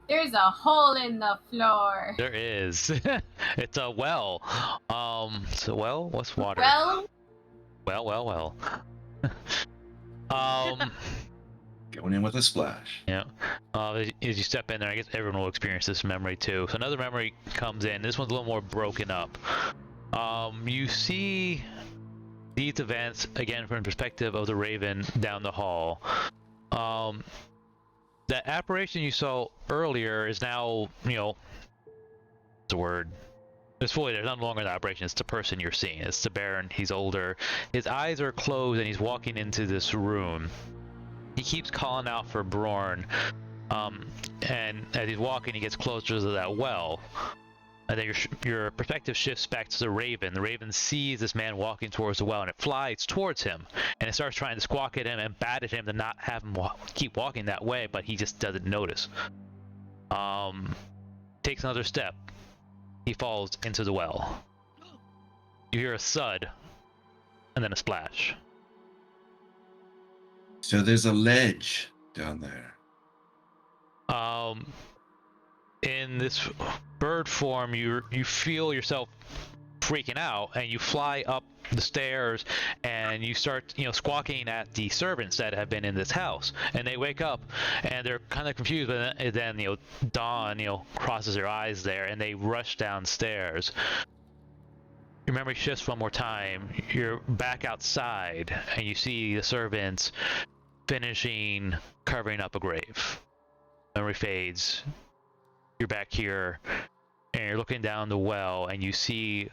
there's a hole in the floor. There is. It's a well. It's a well? What's water? Well, Going in with a splash. Yeah. As you step in there, I guess everyone will experience this memory too. So another memory comes in. This one's a little more broken up. You see these events again from the perspective of the Raven down the hall. That apparition you saw earlier is now, what's the word? It's fully there. It's no longer the apparition. It's the person you're seeing. It's the Baron. He's older. His eyes are closed and he's walking into this room. He keeps calling out for Brorn, and as he's walking, he gets closer to that well. And then your perspective shifts back to the Raven. The Raven sees this man walking towards the well, and it flies towards him, and it starts trying to squawk at him and bat at him to not have him keep walking that way, but he just doesn't notice. Takes another step. He falls into the well. You hear a thud, and then a splash. So there's a ledge down there. In this bird form, you feel yourself freaking out, and you fly up the stairs, and you start, squawking at the servants that have been in this house, and they wake up, and they're kind of confused. But then, dawn, crosses their eyes there, and they rush downstairs. Your memory shifts one more time. You're back outside, and you see the servants finishing covering up a grave. Memory fades. You're back here, and you're looking down the well, and you see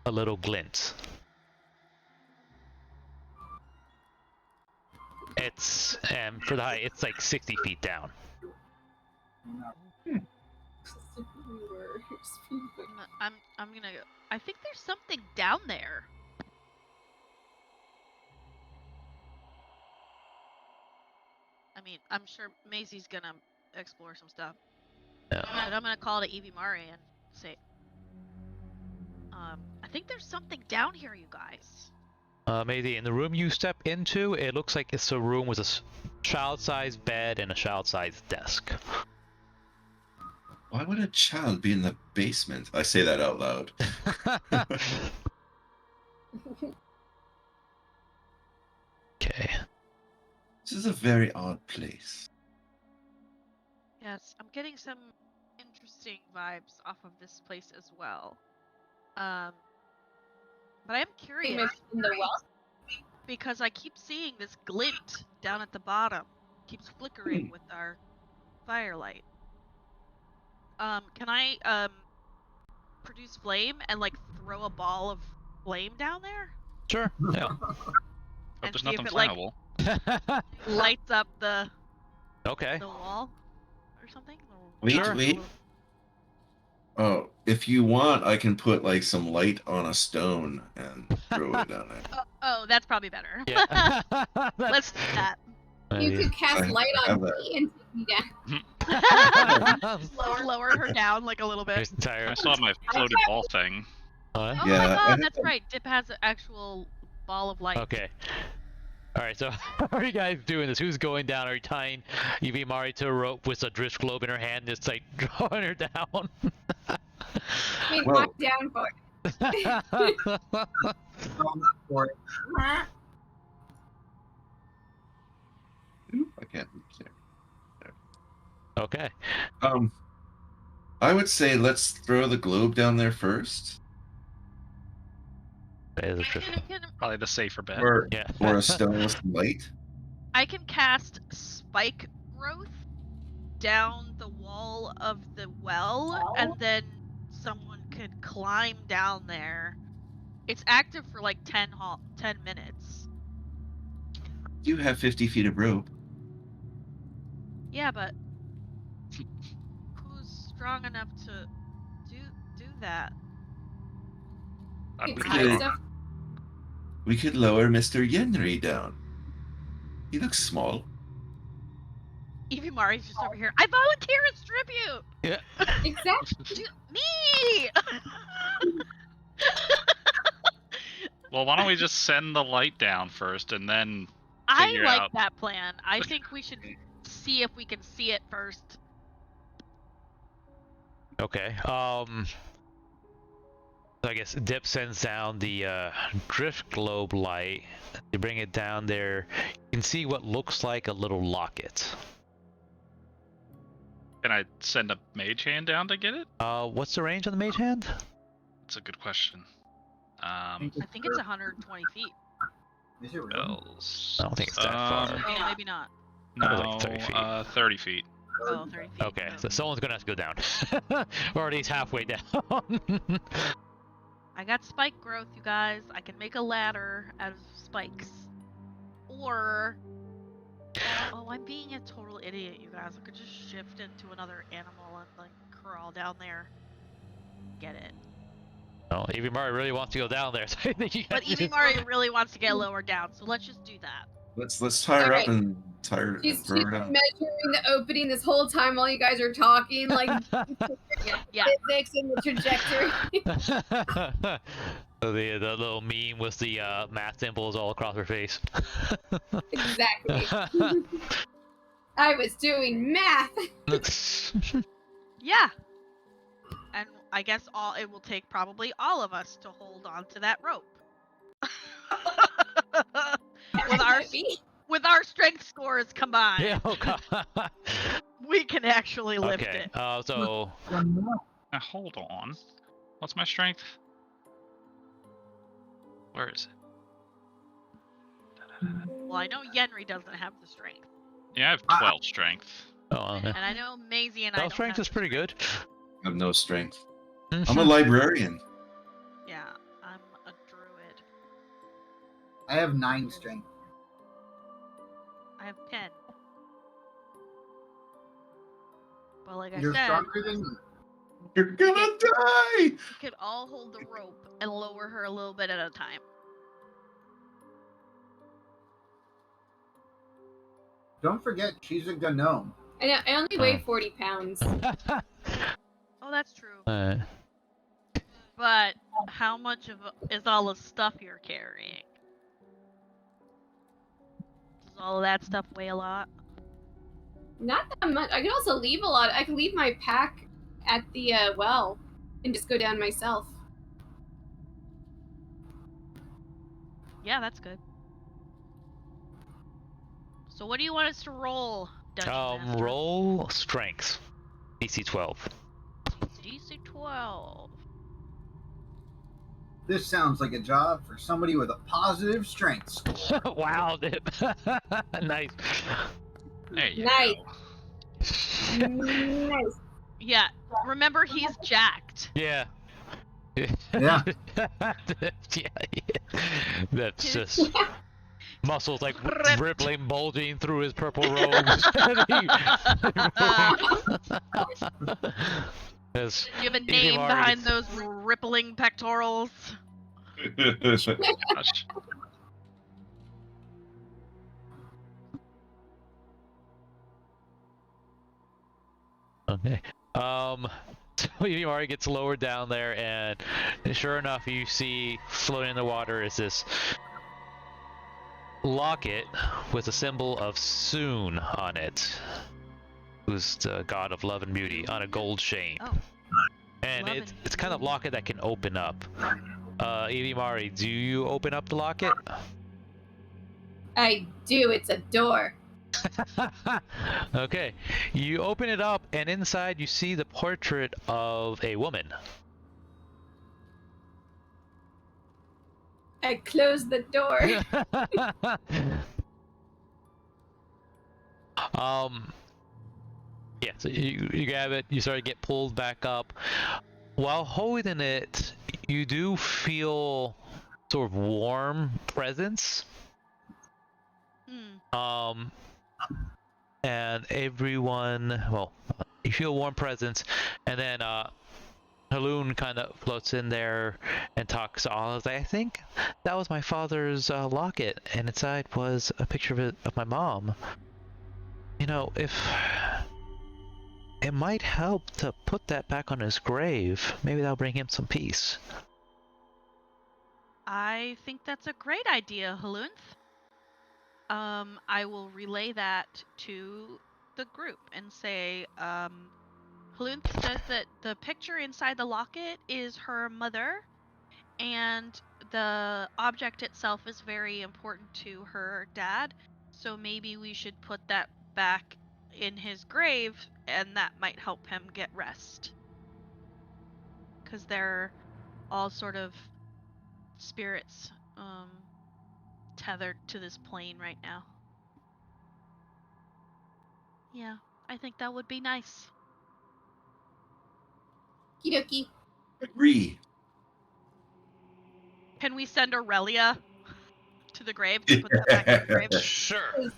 a little glint. It's, for the height, it's like 60 feet down. I'm gonna go. I think there's something down there. I mean, I'm sure Maisie's gonna explore some stuff. Yeah. But I'm gonna call to Evie Mari and say, I think there's something down here, you guys. Maybe in the room you step into, it looks like it's a room with a child-sized bed and a child-sized desk. Why would a child be in the basement? I say that out loud. Okay. This is a very odd place. Yes, I'm getting some interesting vibes off of this place as well. But I'm curious In the well? because I keep seeing this glint down at the bottom. Keeps flickering with our firelight. Can I produce flame and like throw a ball of flame down there? Sure. Yeah. Hope And there's see if nothing it, like, flammable. lights up the Okay. wall or something? Wait. Oh, if you want, I can put like some light on a stone and throw it down there. Oh, that's probably better. Yeah. Let's do that. You could cast I light have on that. me and take me down. Lower her down like a little bit. Here's the tire. I still have my floated ball thing. What? Oh Yeah, my I god, have that's that. right. Dip has an actual ball of light. Okay. Alright, so how are you guys doing this? Who's going down? Are you tying Evie Mari to a rope with a drift globe in her hand, just like drawing her down? I mean, Well- I'm down for it. For it. Oop, I can't reach there. Okay. I would say let's throw the globe down there first, That is a drift. Probably the safer bet. or Yeah. or a stone with some light. I can cast spike growth down the wall of the well, and then someone could climb down there. It's active for like 10 minutes. You have 50 feet of rope. Yeah, but who's strong enough to do that? It's We hot could- stuff. We could lower Mr. Yenri down. He looks small. Evie Mari's just over here. I volunteer as tribute. Yeah. Exactly. Me. Well, why don't we just send the light down first and then I figure like out- that plan. I think we should see if we can see it first. Okay. So I guess Dip sends down the drift globe light. You bring it down there. You can see what looks like a little locket. can I send a mage hand down to get it? What's the range on the mage hand? That's a good question. I think it's 120 feet. Is it really? Bells. I don't think it's that far. Oh, maybe not. That was No, like 30 feet. 30 feet. Oh, 30 feet. Okay, Oh. so someone's gonna have to go down. Or at least halfway down. I got spike growth, you guys. I can make a ladder out of spikes. Or... Oh, I'm being a total idiot, you guys. I could just shift into another animal and, like, crawl down there. Get it. Well, Evie Mari really wants to go down there, so I think you But guys Evie just- Mari really wants to get lower down, so let's just do that. Let's tie her up Alright. and tie her and She's throw her down. measuring the opening this whole time while you guys are talking, like Yeah. physics and the trajectory. So the little meme with the math symbols all across her face. Exactly. I was doing math. Yeah. And I guess it will take probably all of us to hold on to that rope. With our strength scores combined, Yeah, oh god. we can actually lift Okay, it. so Now, hold on. What's my strength? Where is it? Well, I know Yenri doesn't have the strength, Yeah, I have 12 strength. and I know Maisie and I Well, don't strength have is the pretty good. I have no strength. I'm a librarian. Yeah, I'm a druid. I have 9 strength. I have 10. But like You're I said, stronger than me. You're gonna die! we could all hold the rope and lower her a little bit at a time. Don't forget, she's a gnome. I know. I only weigh 40 pounds. Oh, that's true. Alright. But how much of is all the stuff you're carrying? Does all of that stuff weigh a lot? Not that much. I could also leave a lot. I could leave my pack at the well and just go down myself. Yeah, that's good. So what do you want us to roll? Dungeon Master. Roll strength. DC 12. DC 12. This sounds like a job for somebody with a positive strength score. Wow, dude. Nice. There you Nice. go. Nice. Yeah, remember he's jacked. Yeah. Yeah. Yeah. That's just muscles like Ripped. rippling, bulging through his purple robes. There's You have a name Idiomari behind gets- those rippling pectorals. Gosh. Okay. So Idiomari gets lowered down there, and sure enough, you see floating in the water is this locket with a symbol of Soon on it, who's the god of love and beauty, on a gold chain. Oh. And Love it's and it's kind of locket that can open up. Idiomari, do you open up the locket? I do. It's a door. Okay, you open it up, and inside you see the portrait of a woman. I close the door. Yeah, so you grab it, you sort of get pulled back up. While holding it, you do feel sort of warm presence. Hmm. And everyone, well, you feel warm presence, and then Haloon kind of floats in there and talks to all of. I think that was my father's locket, and inside was a picture of my mom. You know, if it might help to put that back on his grave, maybe that'll bring him some peace. I think that's a great idea, Halunth. I will relay that to the group and say, Halunth says that the picture inside the locket is her mother, and the object itself is very important to her dad, so maybe we should put that back in his grave, and that might help him get rest. Because they're all sort of spirits, tethered to this plane right now. Yeah, I think that would be nice. Kidoki. Agree. Can we send Aurelia to the grave to put that back in the grave? Sure.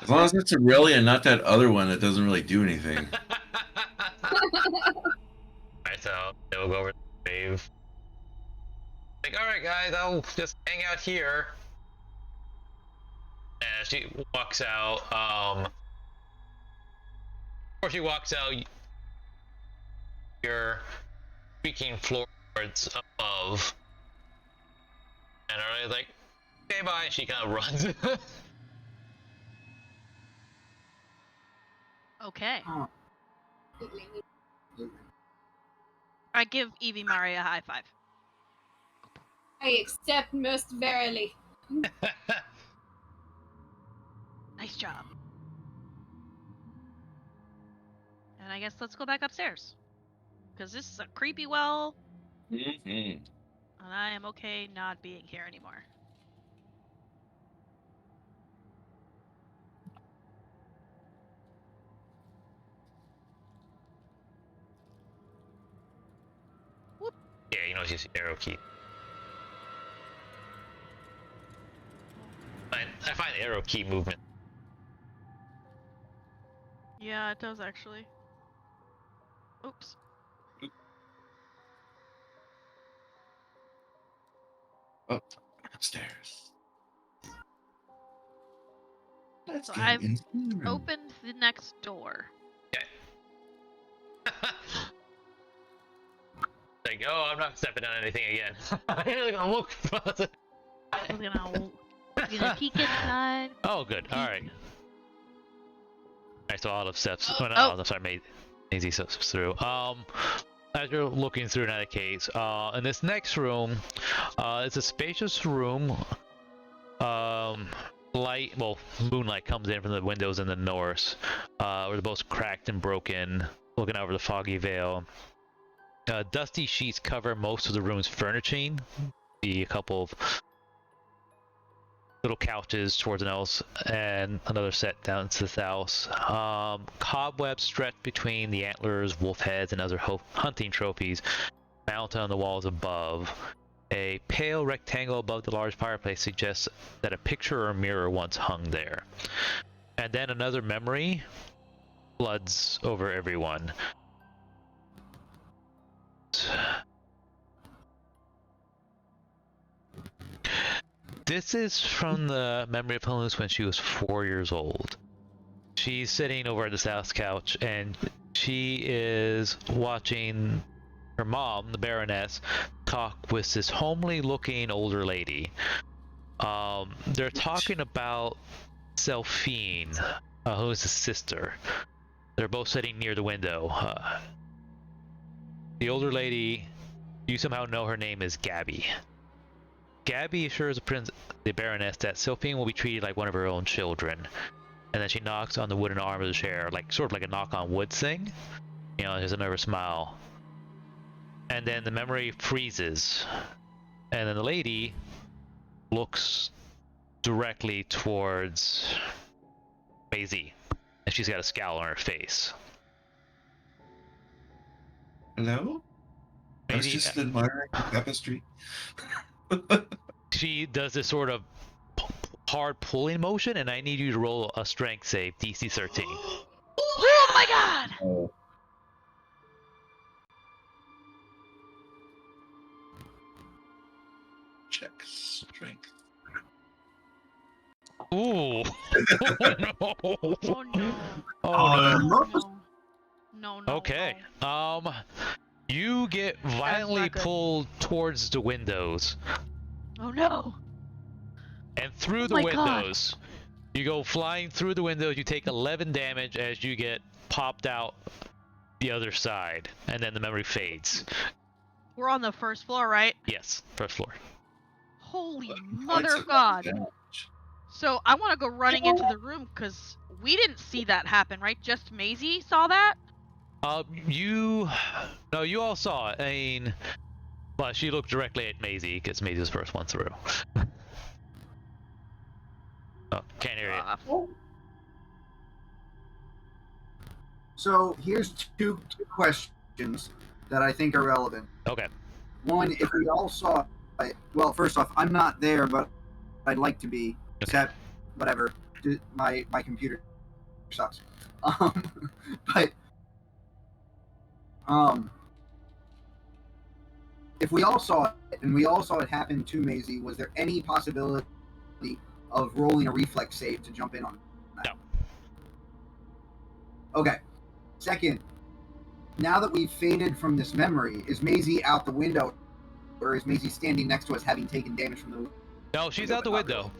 As long as it's Aurelia and not that other one that doesn't really do anything. Alright, so we'll go over to the grave. Like, alright guys, I'll just hang out here. And she walks out, before she walks out, you're speaking floorboards above. And Aurelia's like, okay, bye, and she kind of runs. Okay. Oh. I give Evie Mari a high five. I accept most verily. Nice job. And I guess let's go back upstairs. Because this is a creepy well, Mm-hmm. and I am okay not being here anymore. Yeah, you know, it's just arrow key. I find arrow key movement. Yeah, it does actually. Oops. Oh, upstairs. Let's So go I've into the room. Opened the next door. Like, oh, I'm not stepping on anything again. I'm gonna look. We're gonna peek inside. Oh, good. All right. Alright, so Olive steps. Oh, no, Oh. Olive, sorry, Maisie steps through. As you're looking through another case, in this next room, it's a spacious room. light, well, moonlight comes in from the windows in the north, where the boat's cracked and broken, looking over the foggy veil. Dusty sheets cover most of the room's furnishing. A couple of little couches towards an else, and another set down to the south. Cobwebs stretch between the antlers, wolf heads, and other hunting trophies mounted on the walls above. A pale rectangle above the large fireplace suggests that a picture or mirror once hung there. And then another memory floods over everyone. This is from the memory of Helena when she was 4 years old. She's sitting over at the south couch, and she is watching her mom, the Baroness, talk with this homely-looking older lady. They're talking about Selphine, who is his sister. They're both sitting near the window. The older lady, you somehow know her name is Gabby. Gabby assures the Baroness that Selphine will be treated like one of her own children. And then she knocks on the wooden arm of the chair, like sort of like a knock on wood thing. You know, there's a nervous smile. And then the memory freezes. And then the lady looks directly towards Maisie. And she's got a scowl on her face. Hello? I was Maisie, just admiring the tapestry. she does this sort of hard pulling motion, and I need you to roll a strength save, DC 13. Oh my god! Oh. Check strength. Ooh. Oh no. Oh no. Oh no. No. Okay. No. You get violently not good. pulled towards the windows, Oh no. and through Oh the my God. windows. You go flying through the windows. You take 11 damage as you get popped out the other side, and then the memory fades. We're on the first floor, right? Yes, first floor. Holy mother of God. So I want to go running into the room because we didn't see that happen, right? Just Maisie saw that? You all saw it. I mean, well, she looked directly at Maisie because Maisie was the first one through. Oh, can't hear you. So here's two questions that I think are relevant. Okay. One, if we all saw it, well, first off, I'm not there, but I'd like to be. Except, whatever, my computer sucks. But if we all saw it, and we all saw it happen to Maisie, was there any possibility of rolling a reflex save to jump in on that? No. Okay. Second, now that we've faded from this memory, is Maisie out the window, or is Maisie standing next to us having taken damage from the window? No, she's out the window.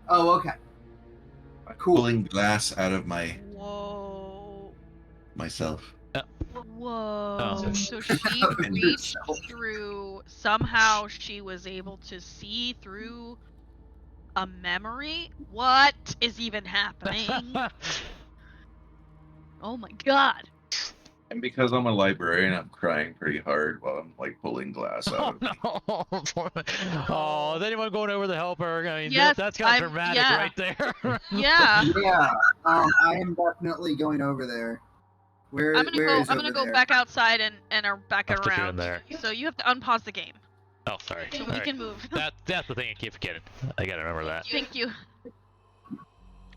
Oh, okay. Cool. Pulling glass out of Whoa. myself. Whoa. Oh. So she reached through, somehow she was able to see through a memory? What is even happening? Oh my god. And because I'm a librarian, I'm crying pretty hard while I'm like pulling glass out of me. Oh, is anyone going over to help her? I mean, Yes, that's kind of I'm- dramatic yeah. right there. Yeah. Yeah, I am definitely going over there. Where, I'm gonna go back outside and are back I'll put you around. in there. So you have to unpause the game. Oh, sorry. So we Alright. can move. That's the thing I keep forgetting. I gotta remember that. Thank you.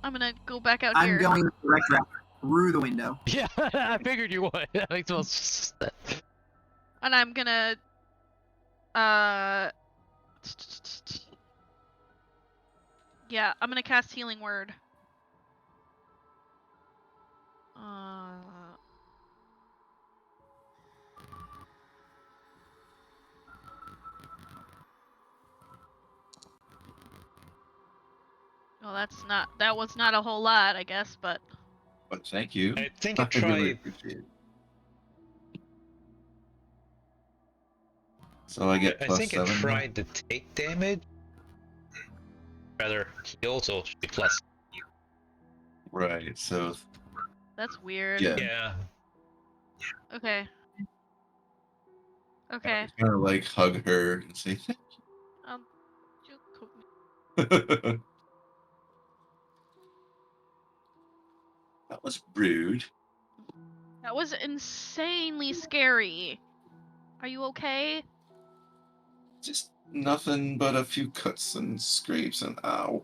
I'm gonna go back out I'm here. going direct through the window. Yeah, I figured you would. That makes most sense. And I'm gonna yeah, I'm gonna cast Healing Word. Well, that was not a whole lot, I guess, but But thank you. I think I I really tried. appreciate it. So I get I plus think 7. I tried to take damage. rather healed, so it should be plus. Right. So That's weird. yeah, Yeah. Okay. Okay. kind of like hug her and say thank You cook me. you. That was rude. That was insanely scary. Are you okay? Just nothing but a few cuts and scrapes and ow.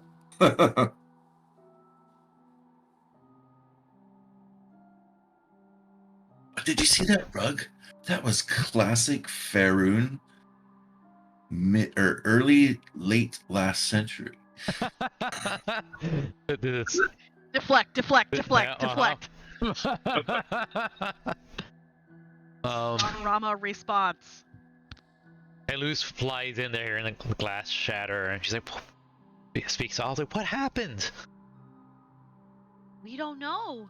Did you see that rug? That was classic Faerun, early, late last century. It's, Deflect, deflect, yeah, deflect, deflect. Rama response. Luz flies in there and the glass shatter, and she's like, speaks softly. What happened? We don't know.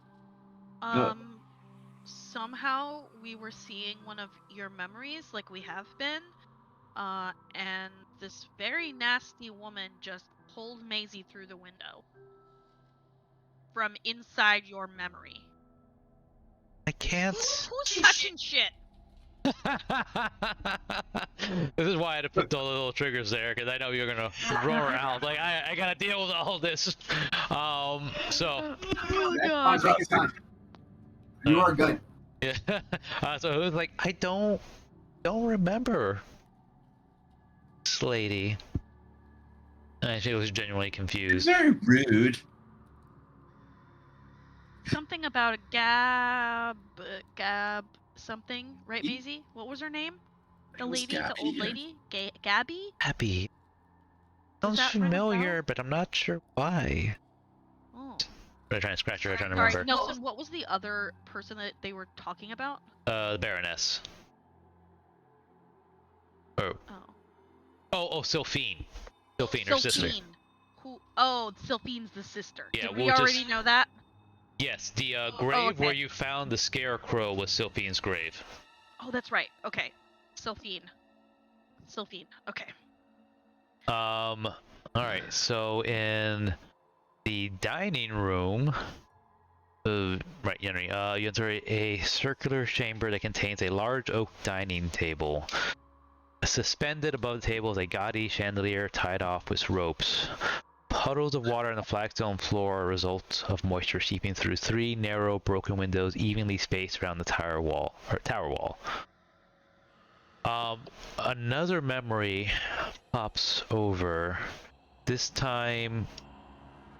Somehow we were seeing one of your memories, like we have been, and this very nasty woman just pulled Maisie through the window from inside your memory. I can't. Who's touching shit? This is why I had to put the little triggers there, because I know you're gonna roar around. Like I gotta deal with all this. So. Oh That's god. fine, take your time. You are good. Yeah. So it was like, I don't remember this lady. And she was genuinely confused. Very rude. Something about a Gab something, right, Maisie? What was her name? The It was lady, the Gabby, old yeah. lady? Gabby? Happy. Does Sounds that ring a bell? familiar, but I'm not sure why. Oh. I'm trying to scratch her, I'm trying to Sorry, remember. Nelson, what was the other person that they were talking about? The Baroness. Oh. Oh, Sylphine. Sylphine, her sister. Sylphine. Who? Oh, Sylphine's the sister. Yeah, Did we we'll already just- know that? Yes, the grave okay. where you found the scarecrow was Sylphine's grave. Oh, that's right. Okay. Sylphine. Okay. Alright, so in the dining room, right, Henry, you enter a circular chamber that contains a large oak dining table. Suspended above the table is a gaudy chandelier tied off with ropes. Puddles of water on the flagstone floor are a result of moisture seeping through 3 narrow, broken windows evenly spaced around the tower wall. Another memory pops over. This time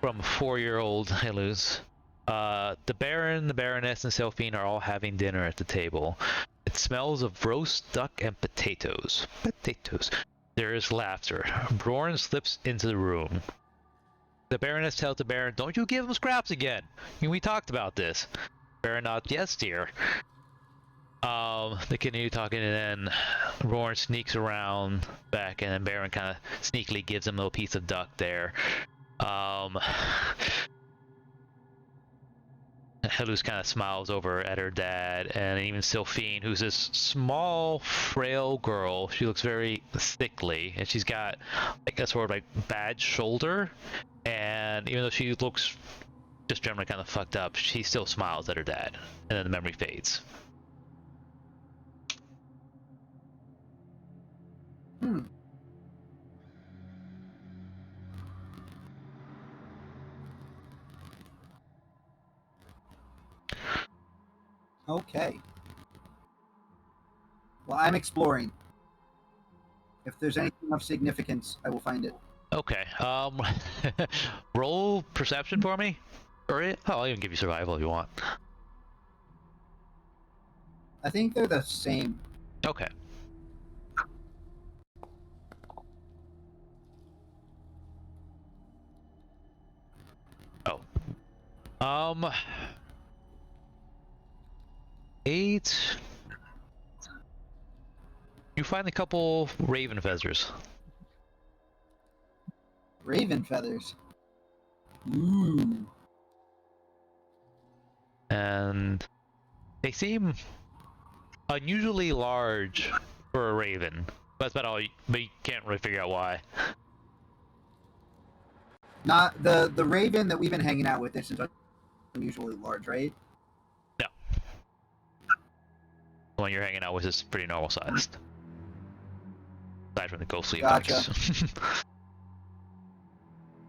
from 4-year-old Luz. The Baron, the Baroness, and Sylphine are all having dinner at the table. It smells of roast duck and potatoes. There is laughter. Bjorn slips into the room. The Baroness tells the Baron, "Don't you give him scraps again. We talked about this." Baron nods, "Yes, dear." They continue talking, and then Bjorn sneaks around back, and then Baron kind of sneakily gives him a little piece of duck there. Luz kind of smiles over at her dad, and even Sylphine, who's this small, frail girl. She looks very sickly, and she's got like a sort of like bad shoulder. And even though she looks just generally kind of fucked up, she still smiles at her dad. And then the memory fades. Okay. Well, I'm exploring. If there's anything of significance, I will find it. Okay. Roll perception for me. Or I'll even give you survival if you want. I think they're the same. Okay. Oh. 8. You find a couple raven feathers. Raven feathers. Ooh. And they seem unusually large for a raven. That's about all. But you can't really figure out why. Not the raven that we've been hanging out with isn't unusually large, right? No. The one you're hanging out with is pretty normal sized. Aside from the ghostly effects.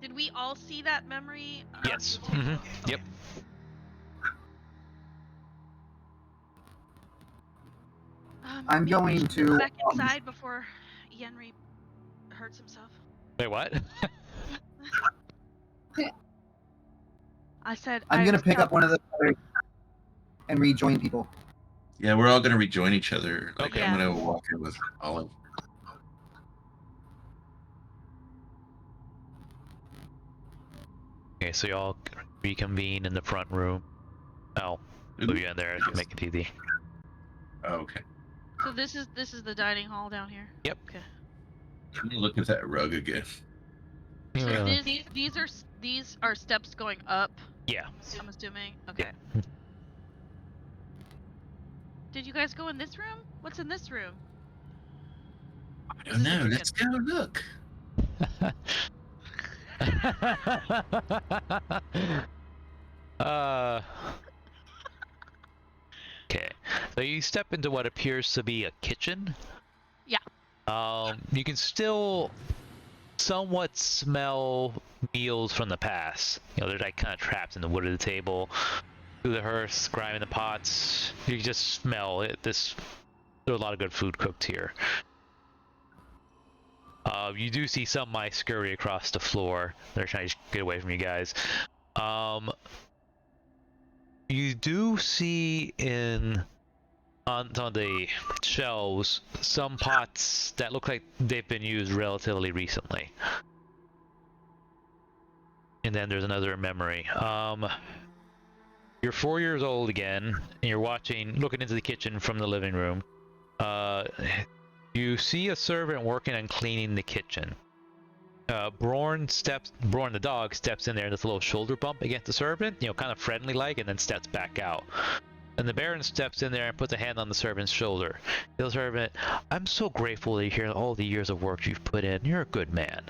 Did we all see that memory? Yes. Mm-hmm. Yep. I'm Maybe we going should to, go back inside before Yenri hurts himself. Wait, what? I said I'm going to pick up one of the feathers and rejoin people. Yeah, we're all gonna rejoin each other. Like, Okay. I'm gonna walk in with Olive. Okay, so y'all reconvene in the front room. I'll move you in there to make it easy. Oh, okay. So this is the dining hall down here. Yep. Okay. I'm gonna look at that rug again. So Yeah. these are steps going up. Yeah. I'm assuming. Okay. Yeah. Did you guys go in this room? What's in this room? I don't know. Let's go look. Okay, so you step into what appears to be a kitchen. Yeah. You can still somewhat smell meals from the past. You know, they're like kind of trapped in the wood of the table, through the hearth, grime in the pots. You can just smell it. There's a lot of good food cooked here. You do see some mice scurry across the floor. They're trying to get away from you guys. You do see on the shelves some pots that look like they've been used relatively recently. And then there's another memory. You're 4 years old again, and you're looking into the kitchen from the living room. You see a servant working on cleaning the kitchen. Braun the dog steps in there and does a little shoulder bump against the servant, you know, kind of friendly like, and then steps back out. And the Baron steps in there and puts a hand on the servant's shoulder. The servant, I'm so grateful to hear all the years of work you've put in. You're a good man.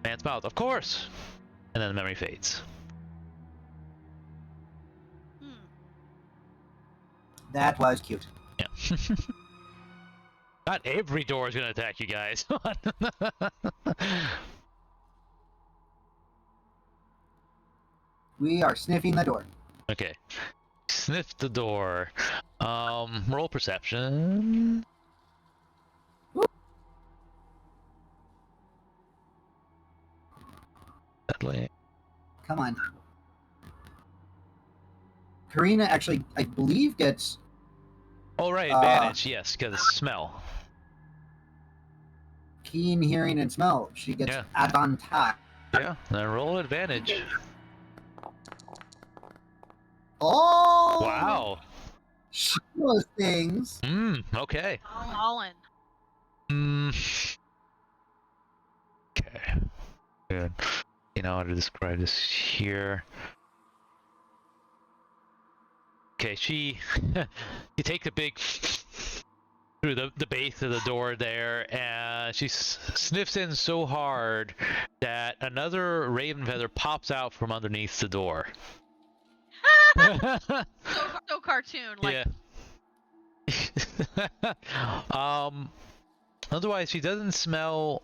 Man smiles, of course! And then the memory fades. That was cute. Yeah. Not every door is going to attack you guys. We are sniffing the door. Okay. Sniff the door. Roll perception. Deadly. Come on. Karina actually, I believe, gets... Oh, right, advantage, yes, because smell. Keen hearing and smell. She gets advantage. Yeah, then roll advantage. Oh! Wow. She knows things. Okay. All in. Okay. Good. You know how to describe this here. Okay, she takes a big through the base of the door there, and she sniffs in so hard that another raven feather pops out from underneath the door. So cartoon, like. Yeah. Otherwise, she doesn't smell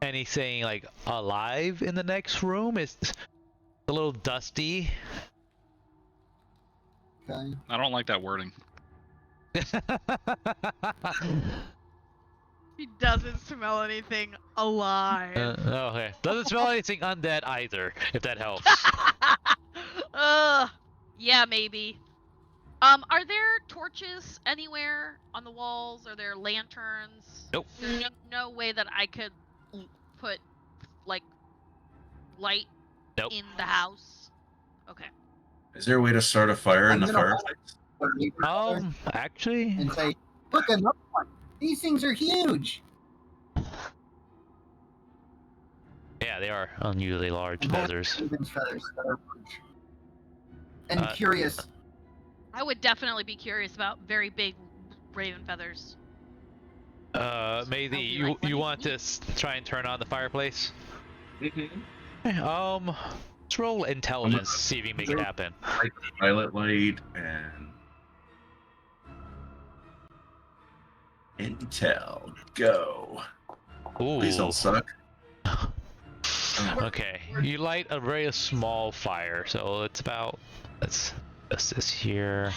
anything like alive in the next room. It's a little dusty. Okay. I don't like that wording. He doesn't smell anything alive. Okay. Doesn't smell anything undead either, if that helps. Yeah, maybe. Are there torches anywhere on the walls? Are there lanterns? Nope. There's no way that I could put, like, light in the house? Okay. Is there a way to start a fire in the fireplace? Actually... And say, look, another one. These things are huge. Yeah, they are unusually large feathers. And curious. I would definitely be curious about very big raven feathers. Maybe you want to try and turn on the fireplace? Okay, let's roll intelligence, see if you can make it happen. Like violet light and intel. Go. Please Ooh. don't suck. Okay, you light a very small fire, so it's about, let's this here.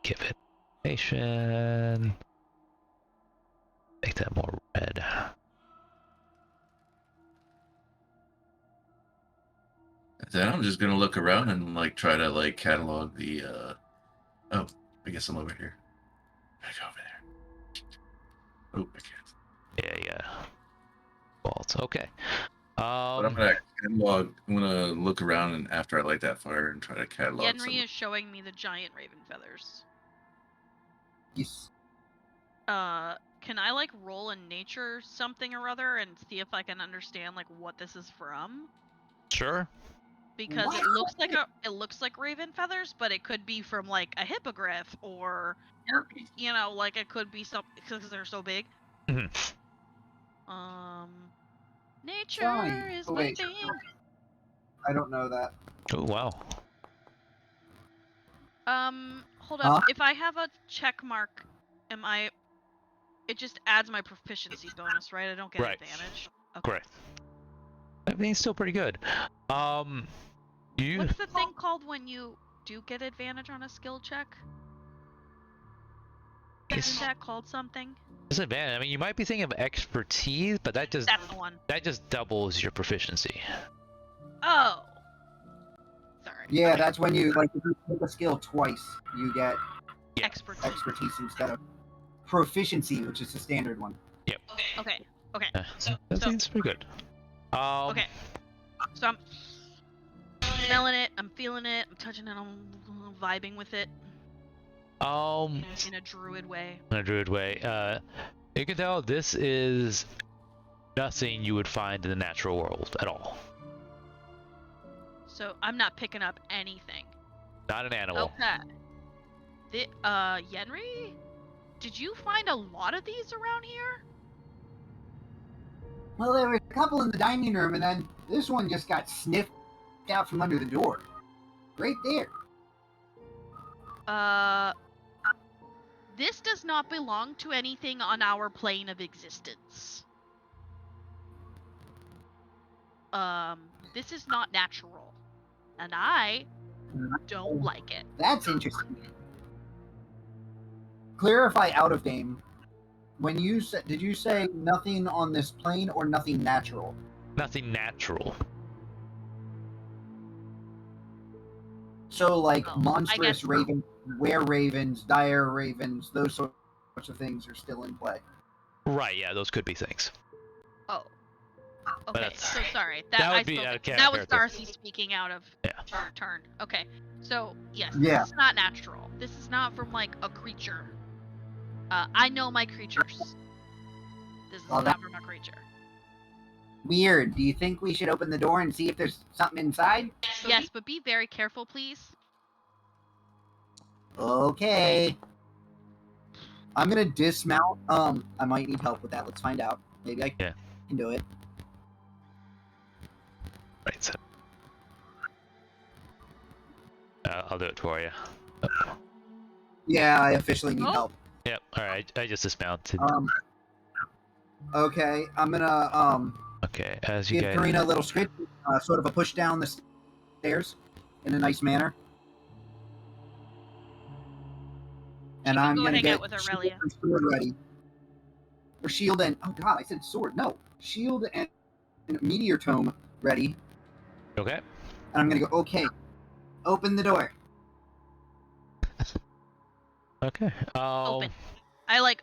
Give it nation. Make that more red. Then I'm just gonna look around and like try to like catalog the oh, I guess I'm over here. I go over there. Oh, I can't. Yeah. Vault. Okay. But I'm gonna catalog. I'm gonna look around and after I light that fire and try to catalog. Yenri is showing me the giant raven feathers. Yes. Can I like roll in nature something or other and see if I can understand like what this is from? Sure. Because it looks like raven feathers, but it could be from like a hippogriff or you know, like it could be something because they're so big. Nature Fine. is Oh, my wait. thing. I don't know that. Oh wow. Hold up. If I have a check mark, it just adds my proficiency bonus, right? I don't get advantage. Okay. Correct. I mean, it's still pretty good. What's the thing called when you do get advantage on a skill check? Isn't that called something? Disadvantage. I mean, you might be thinking of expertise, but that's the one. That just doubles your proficiency. Oh. Sorry. Yeah, that's when you like if you take a skill twice, you get expertise instead of proficiency, which is the standard one. Yep. Okay. That's pretty good. Okay. So I'm smelling it, I'm feeling it, I'm touching it, I'm vibing with it. In a druid way. You can tell this is nothing you would find in the natural world at all. So I'm not picking up anything. Not an animal. Okay. Yenri? Did you find a lot of these around here? Well, there were a couple in the dining room, and then this one just got sniffed out from under the door. Right there. This does not belong to anything on our plane of existence. This is not natural. And I don't like it. That's interesting. Clarify out of game. When you said, did you say nothing on this plane or nothing natural? Nothing natural. So like monstrous ravens, were ravens, dire ravens, those sorts of things are still in play. Right, yeah, those could be things. Oh. Okay, so sorry. That would be that was Darcy speaking out of turn. Okay. So, yes, this is not natural. This is not from like a creature. I know my creatures. This is not from a creature. Weird. Do you think we should open the door and see if there's something inside? Yes, but be very careful, please. Okay. I'm gonna dismount. I might need help with that. Let's find out. Maybe I can do it. Right, so I'll do it for you. Yeah, I officially need help. Yep. All right. I just dismounted. Okay, I'm gonna Okay, as you give guys. Karina a little script, sort of a push down the stairs in a nice manner. And I'm go gonna hang get out with Aurelia. sword ready. Or shield and oh god, I said sword. No, shield and meteor tome ready. Okay. And I'm gonna go. Okay, open the door. Okay. Open. I like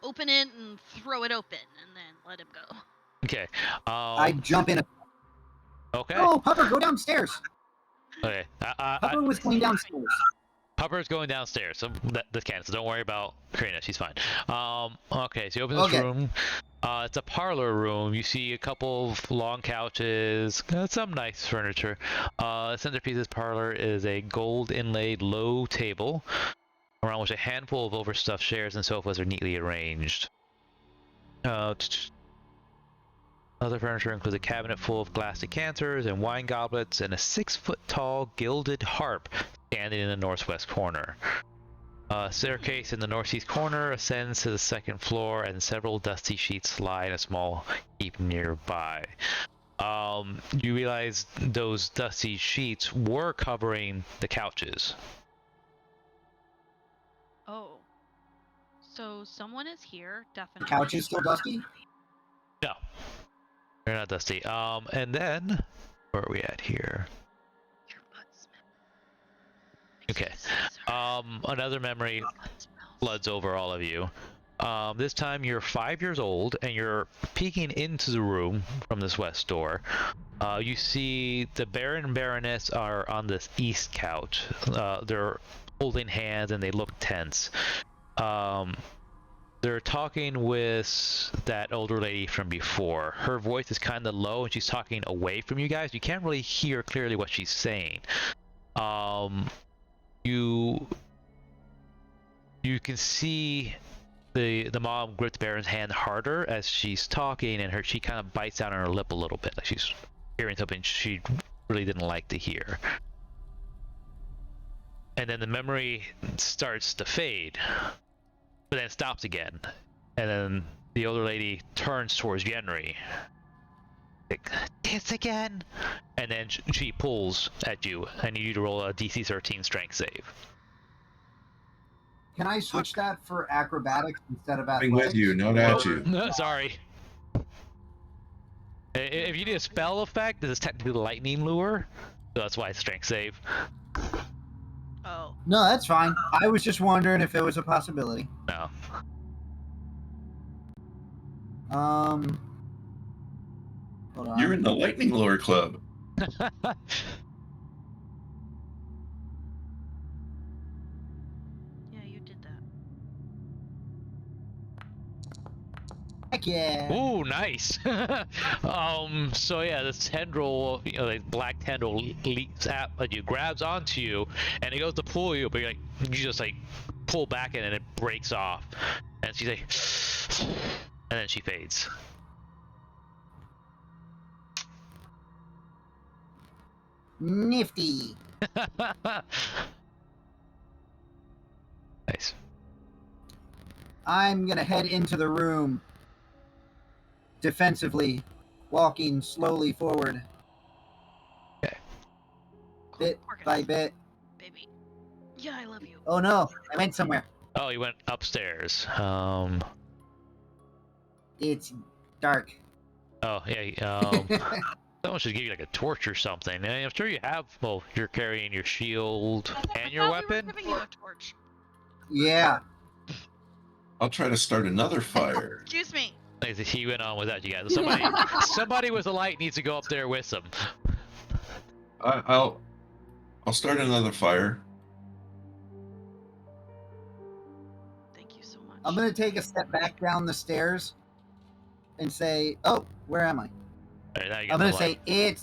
open it and throw it open, and then let him go. Okay. I jump in. Okay. Oh, Pupper, go downstairs. Okay. Pupper was going downstairs. Pupper's going downstairs, so that can. So don't worry about Karina. She's fine. Okay. So you open this room. It's a parlor room. You see a couple of long couches, some nice furniture. Centerpiece of this parlor is a gold inlaid low table, around which a handful of overstuffed chairs and sofas are neatly arranged. Other furniture includes a cabinet full of glass decanters and wine goblets, and a 6-foot-tall gilded harp standing in the northwest corner. A staircase in the northeast corner ascends to the second floor, and several dusty sheets lie in a small heap nearby. You realize those dusty sheets were covering the couches. Oh. So someone is here, The definitely. couch is still dusty? No, they're not dusty. And then, where are we at here? Your butt smells. Okay. Another memory Your butt smells. floods over all of you. This time you're 5 years old, and you're peeking into the room from this west door. You see the Baron and Baroness are on this east couch. They're holding hands, and they look tense. They're talking with that older lady from before. Her voice is kind of low, and she's talking away from you guys. You can't really hear clearly what she's saying. You can see the mom grip the Baron's hand harder as she's talking, and she kind of bites down on her lip a little bit, like she's hearing something she really didn't like to hear. And then the memory starts to fade, but then it stops again. And then the older lady turns towards Yenri. Like, "It's again!" And then she pulls at you. I need you to roll a DC 13 strength save. Can I switch that for acrobatics instead of Coming athletics? with you, not at you. No, sorry. If you need a spell effect, this is technically the lightning lure, so that's why it's strength save. Oh. No, that's fine. I was just wondering if it was a possibility. No. Hold on. You're in the lightning lure club. Yeah, you did that. Heck yeah. Ooh, nice. So yeah, this tendril, like black tendril leaps at you, grabs onto you, and it goes to pull you, but you just like pull back in, and it breaks off. And she's like, and then she fades. Nifty. Nice. I'm gonna head into the room defensively, walking slowly forward. Okay. Bit by bit. Baby. Yeah, I love you. Oh no, I went somewhere. Oh, you went upstairs. It's dark. Oh yeah. Someone should give you like a torch or something. I mean, I'm sure you have. Well, you're carrying your shield and your I thought weapon. We were giving you a torch. Yeah. I'll try to start another fire. Excuse me. Like, he went on without you guys. Somebody with a light needs to go up there with them. I'll start another fire. Thank you so much. I'm gonna take a step back down the stairs and say, "Oh, where am I?" Right, now you got I'm gonna the say, light. "It's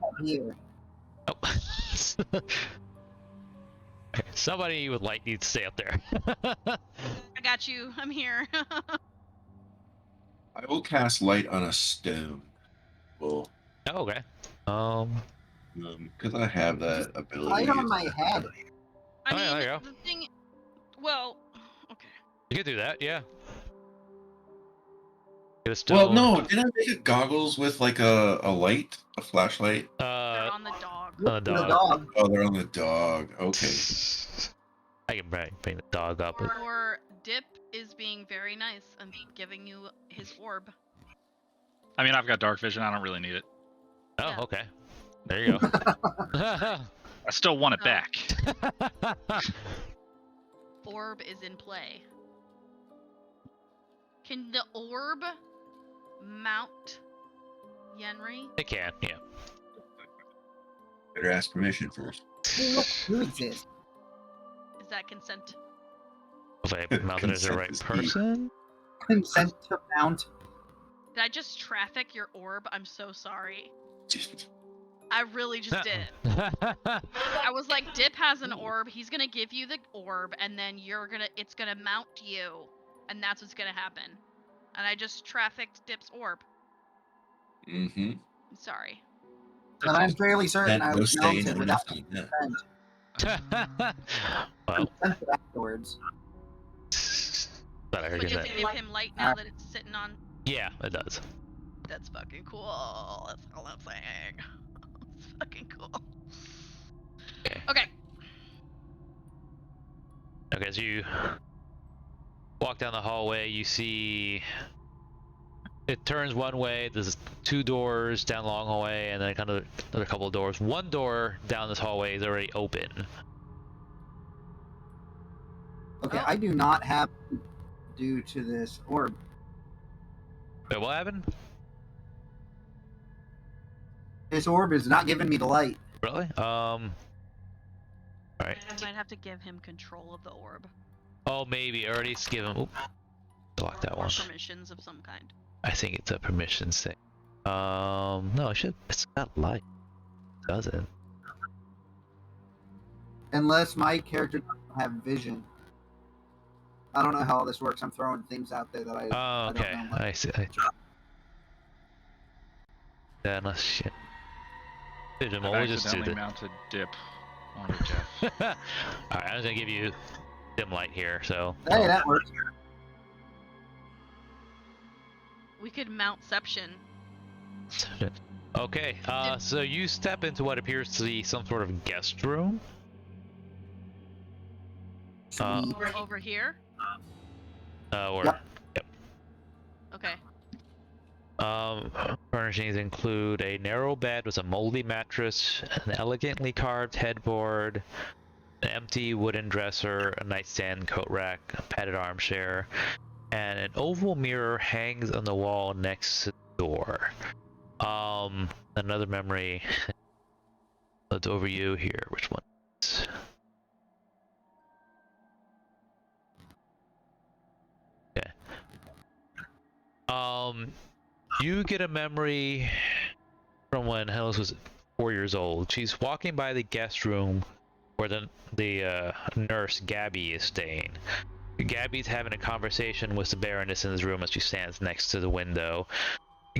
up here." Oh. Somebody with light needs to stay up there. I got you. I'm here. I will cast light on a stone. Well, Oh, okay. because I have that ability. Light on my head. I Oh, mean, yeah, there you go. the thing. Well, okay. You can do that, yeah. Get a Well, stone. no, did I make it goggles with like a light, a flashlight? They're on the dog. On the The dog. dog. Oh, they're on the dog. Okay. I can bring the dog up. Or Dip is being very nice and giving you his orb. I mean, I've got dark vision. I don't really need it. Oh, Yeah. okay. There you go. I still want it Oh. back. Orb is in play. Can the orb mount Yenri? It can, yeah. Better ask permission first. Who exists? Is that consent? If I mounted as the right Consent is key. person. Consent to mount. Did I just traffic your orb? I'm so sorry. I really just did. I was like, Dip has an orb. He's gonna give you the orb, and then it's gonna mount you, and that's what's gonna happen. And I just trafficked Dip's orb. Mm-hmm. I'm sorry. But I'm fairly certain I No was stain, melted no without nothing. Yeah. Well, consent afterwards. but I But heard does that. it give him light now that it's sitting on? Yeah, it does. That's fucking cool. That's all I'm saying. It's fucking cool. Okay. Okay. Okay, as you walk down the hallway, you see it turns one way. There's 2 doors down the long hallway, and then kind of another couple of doors. One door down this hallway is already open. Okay, Oh. I do not have due to this orb. Wait, what happened? This orb is not giving me the light. Really? All right. I might have to give him control of the orb. Oh, maybe already give him. Oop, block that Or one. permissions of some kind. I think it's a permissions thing. No, it should. It's got light. It doesn't. Unless my character doesn't have vision. I don't know how all this works. I'm throwing things out there that I Oh, okay. don't know. I see. Yeah, unless shit. Dude, I've we'll just do accidentally the. mounted Dip onto Jeff. Alright, I'm just gonna give you dim light here, so. Hey, that works. We could mountception. Okay, so you step into what appears to be some sort of guest room. Sweet. Over here? Or Yep. Okay. Furnishings include a narrow bed with a moldy mattress, an elegantly carved headboard, an empty wooden dresser, a nightstand, coat rack, a padded armchair, and an oval mirror hangs on the wall next to the door. Another memory. Let's over you here. Which one? Okay. You get a memory from when Hellas was 4 years old. She's walking by the guest room where the nurse Gabby is staying. Gabby's having a conversation with the Baroness in his room as she stands next to the window.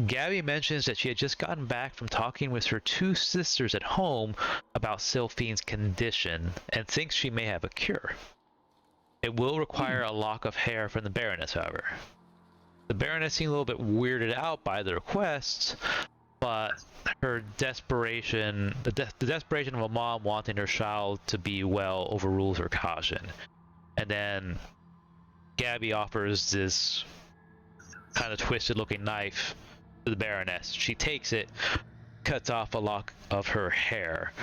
Gabby mentions that she had just gotten back from talking with her 2 sisters at home about Sylphine's condition and thinks she may have a cure. It will require a lock of hair from the Baroness, however. The Baroness seemed a little bit weirded out by the request, but her desperation, the desperation of a mom wanting her child to be well overrules her caution. And then Gabby offers this kind of twisted looking knife to the Baroness. She takes it, cuts off a lock of her hair,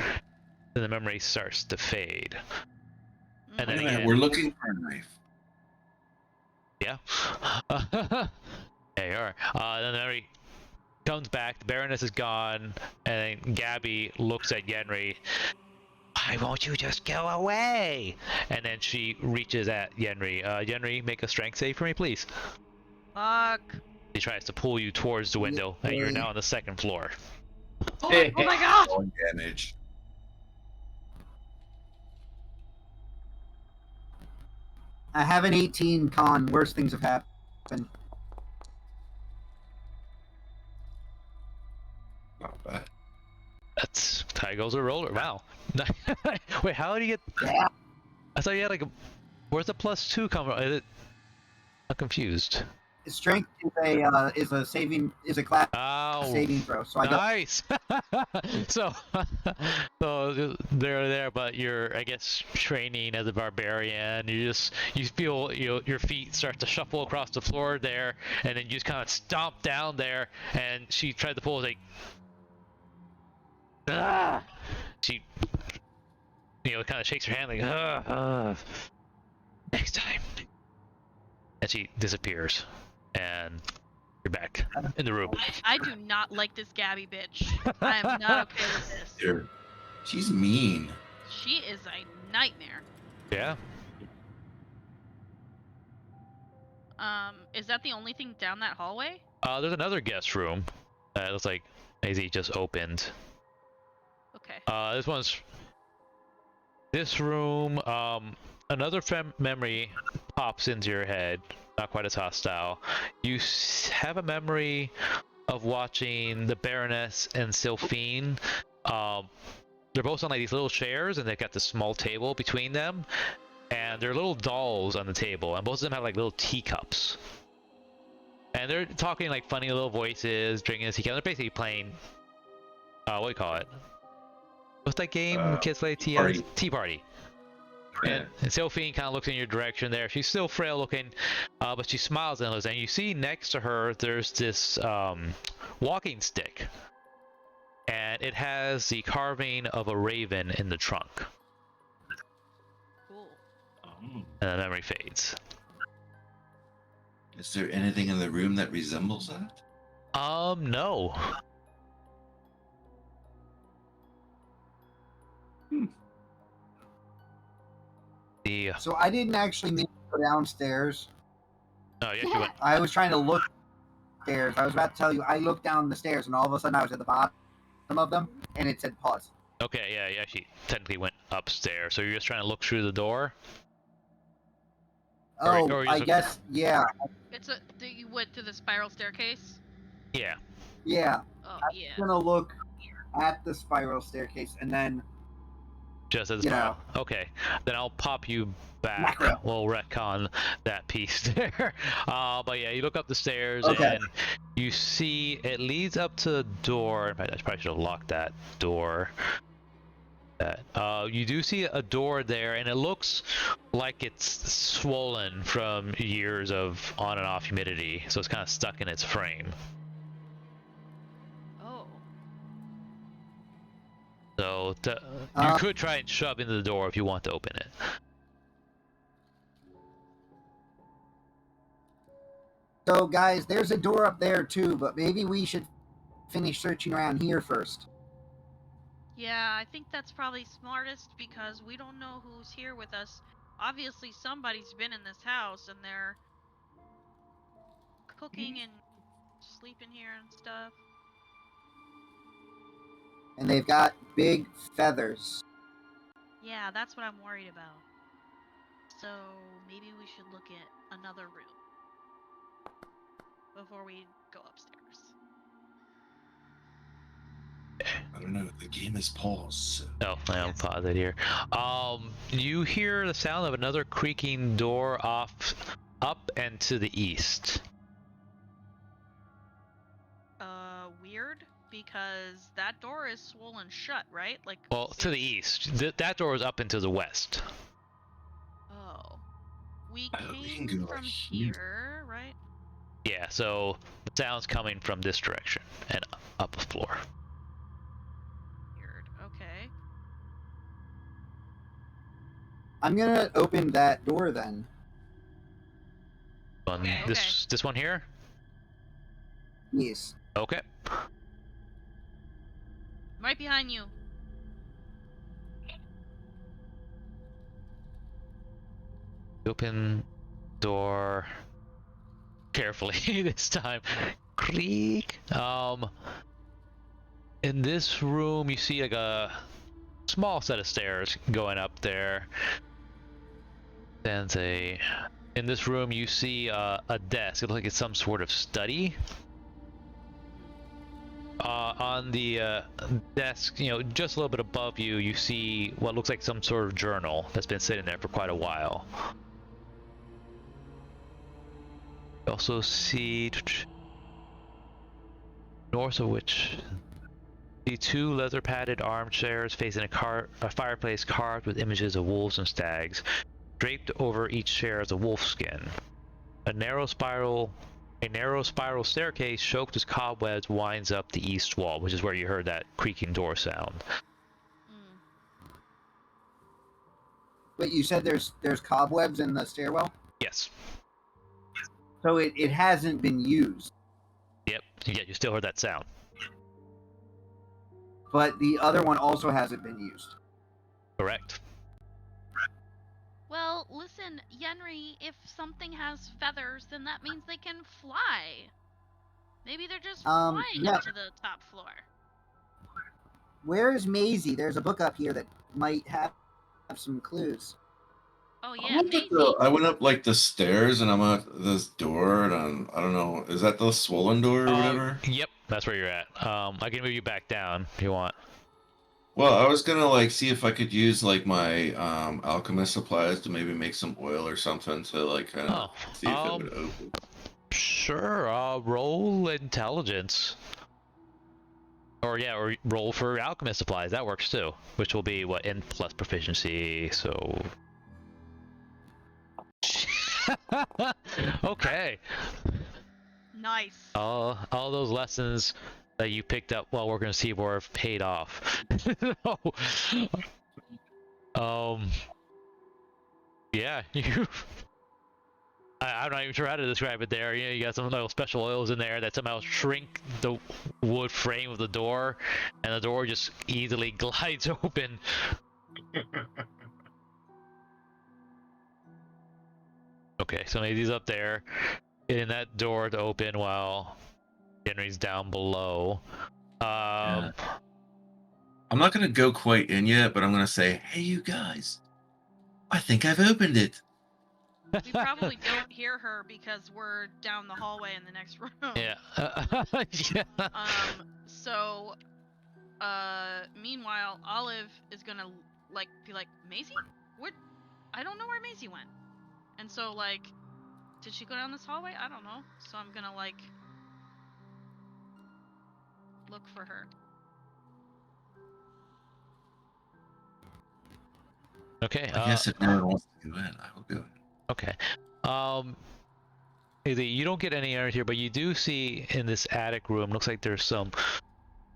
and the memory starts to fade. And then again, We're looking for a knife. yeah. There you are. Then the memory comes back, the Baroness is gone, and then Gabby looks at Yenri. Why won't you just go away? And then she reaches at Yenri. Yenri, make a strength save for me, please. Fuck. He tries to pull you towards the window, and you're now on the 2nd floor. Oh my god! 1 damage. I have an 18 con. Worse things have happened. Not bad. That's Tygo's a roller. Wow. Wait, how did you get? Yeah. I thought you had like a. Where's the +2 come from? I'm confused. Strength is a class Oh, saving throw. So I got nice. so they're there, but you're, I guess, training as a barbarian. You feel your feet start to shuffle across the floor there, and then you just kind of stomp down there. And she tried to pull, like, ah! She, kind of shakes her hand like, next time. And she disappears, and you're back in the room. I do not like this Gabby bitch. I am not okay with this. Dude, she's mean. She is a nightmare. Yeah. Is that the only thing down that hallway? There's another guest room that looks like AZ just opened. Okay. This room, another memory pops into your head. not quite as hostile. You have a memory of watching the Baroness and Sylphine. They're both on like these little chairs, and they've got this small table between them, and they're little dolls on the table, and both of them have like little teacups. And they're talking like funny little voices, drinking a teacup. They're basically playing, what do you call it? What's that game kids play? Tea Party. And Sylphine kind of looks in your direction there. She's still frail looking, but she smiles and looks. And you see next to her, there's this walking stick. And it has the carving of a raven in the trunk. Cool. And the memory fades. Is there anything in the room that resembles that? No. So I didn't actually mean to go downstairs. No, you actually went. I was trying to look stairs. I was about to tell you, I looked down the stairs, and all of a sudden I was at the bottom of them, and it said pause. Okay, yeah, you actually technically went upstairs. So you're just trying to look through the door? Oh, I guess, yeah. You went to the spiral staircase? Yeah. Yeah. Oh, yeah. I'm gonna look at the spiral staircase, and then... Just as well. Okay, then I'll pop you back. Macro. We'll retcon that piece there. But yeah, you look up the stairs Okay. and you see it leads up to the door. In fact, I probably should have locked that door. You do see a door there, and it looks like it's swollen from years of on and off humidity, so it's kind of stuck in its frame. So you could try and shove into the door if you want to open it. So guys, there's a door up there too, but maybe we should finish searching around here first. Yeah, I think that's probably smartest because we don't know who's here with us. Obviously somebody's been in this house and they're cooking and sleeping here and stuff. And they've got big feathers. Yeah, that's what I'm worried about. So maybe we should look at another room before we go upstairs. I don't know. The game is paused. So. Oh, I'll pause it here. You hear the sound of another creaking door up and to the east. Weird. Because that door is swollen shut, right? Like. Well, to the east. That door is up into the west. Oh. We We came can go from here. here, right? Yeah, so the sound's coming from this direction and up a floor. Weird. Okay. I'm gonna open that door then. Okay. This one here? Yes. Okay. Right behind you. Open door carefully this time. Creak. In this room you see like a small set of stairs going up there. In this room you see a desk. It looks like it's some sort of study. On the desk, just a little bit above you, you see what looks like some sort of journal that's been sitting there for quite a while. You also see north of which see two leather-padded armchairs facing a fireplace carved with images of wolves and stags. Draped over each chair is a wolf skin. A narrow spiral staircase choked with cobwebs winds up the east wall, which is where you heard that creaking door sound. Wait, you said there's cobwebs in the stairwell? Yes. So it hasn't been used. Yep. Yeah, you still heard that sound. But the other one also hasn't been used. Correct. Well, listen, Yenri, if something has feathers, then that means they can fly. Maybe they're just flying up to the top floor. Where is Maisie? There's a book up here that might have some clues. Oh yeah, Maisie. I went up like the stairs and I'm at this door and I don't know. Is that the swollen door or whatever? Yep, that's where you're at. I can move you back down if you want. Well, I was gonna like see if I could use like my alchemist supplies to maybe make some oil or something to like kind of see if it would open. Sure. Roll intelligence. Or roll for alchemist supplies. That works too. Which will be what, N plus proficiency. So. Okay. Nice. All those lessons that you picked up while working on Seaboard have paid off. Yeah, I'm not even sure how to describe it there. You got some little special oils in there that somehow shrink the wood frame of the door, and the door just easily glides open. Okay, so Maisie's up there, getting that door to open while Henry's down below. Yeah. I'm not gonna go quite in yet, but I'm gonna say, "Hey, you guys, I think I've opened it." We probably don't hear her because we're down the hallway in the next room. Yeah. So, meanwhile, Olive is gonna be like, Maisie? What? I don't know where Maisie went. And so like, did she go down this hallway? I don't know. So I'm gonna like look for her. Okay. I guess if no one wants to go in, I will go in. Okay. You don't get any energy here, but you do see in this attic room, looks like there's some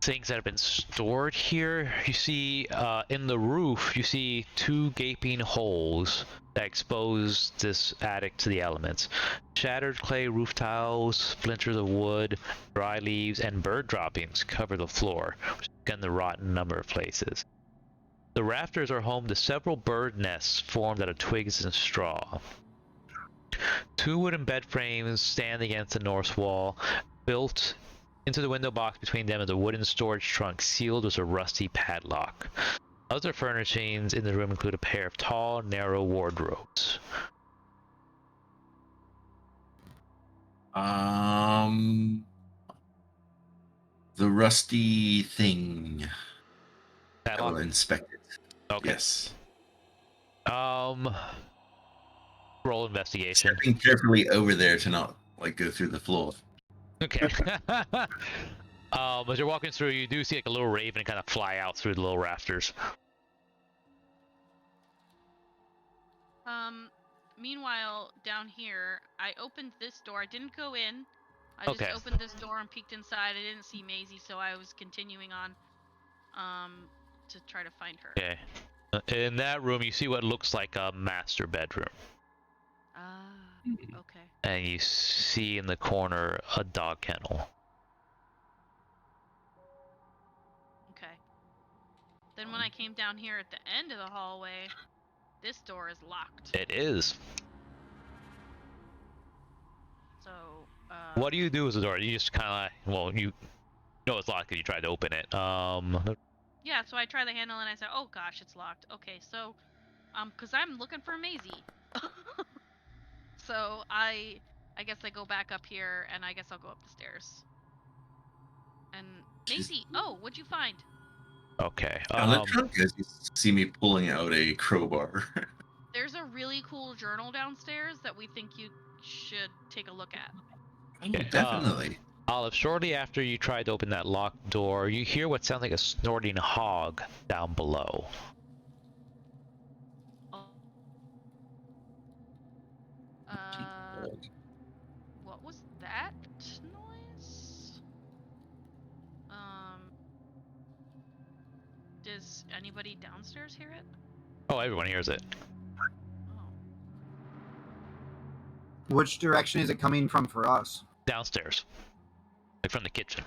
things that have been stored here. You see in the roof, you see 2 gaping holes that expose this attic to the elements. Shattered clay roof tiles, splinters of wood, dry leaves, and bird droppings cover the floor, which is again the rotten number of places. The rafters are home to several bird nests formed out of twigs and straw. 2 wooden bed frames stand against the north wall. Built into the window box between them is a wooden storage trunk sealed with a rusty padlock. Other furnishings in the room include a pair of tall, narrow wardrobes. The rusty thing. Padlock? I will inspect it. Okay. Yes. Roll investigation. Stepping carefully over there to not like go through the floor. Okay. As you're walking through, you do see like a little raven kind of fly out through the little rafters. Meanwhile, down here, I opened this door. I didn't go in. I just Okay. opened this door and peeked inside. I didn't see Maisie, so I was continuing on to try to find her. Okay. In that room, you see what looks like a master bedroom. Okay. And you see in the corner a dog kennel. Okay. Then when I came down here at the end of the hallway, this door is locked. It is. So, What do you do with the door? You just kind of, well, you know it's locked because you tried to open it. yeah, so I try the handle and I said, oh gosh, it's locked. Okay, so, because I'm looking for Maisie. So I guess I go back up here and I guess I'll go up the stairs. And Maisie, oh, what'd you find? Okay. You see me pulling out a crowbar. There's a really cool journal downstairs that we think you should take a look at. Okay, Definitely. Olive, shortly after you tried to open that locked door, you hear what sounds like a snorting hog down below. What was that noise? Does anybody downstairs hear it? Oh, everyone hears it. Oh. Which direction is it coming from for us? Downstairs. Like from the kitchen.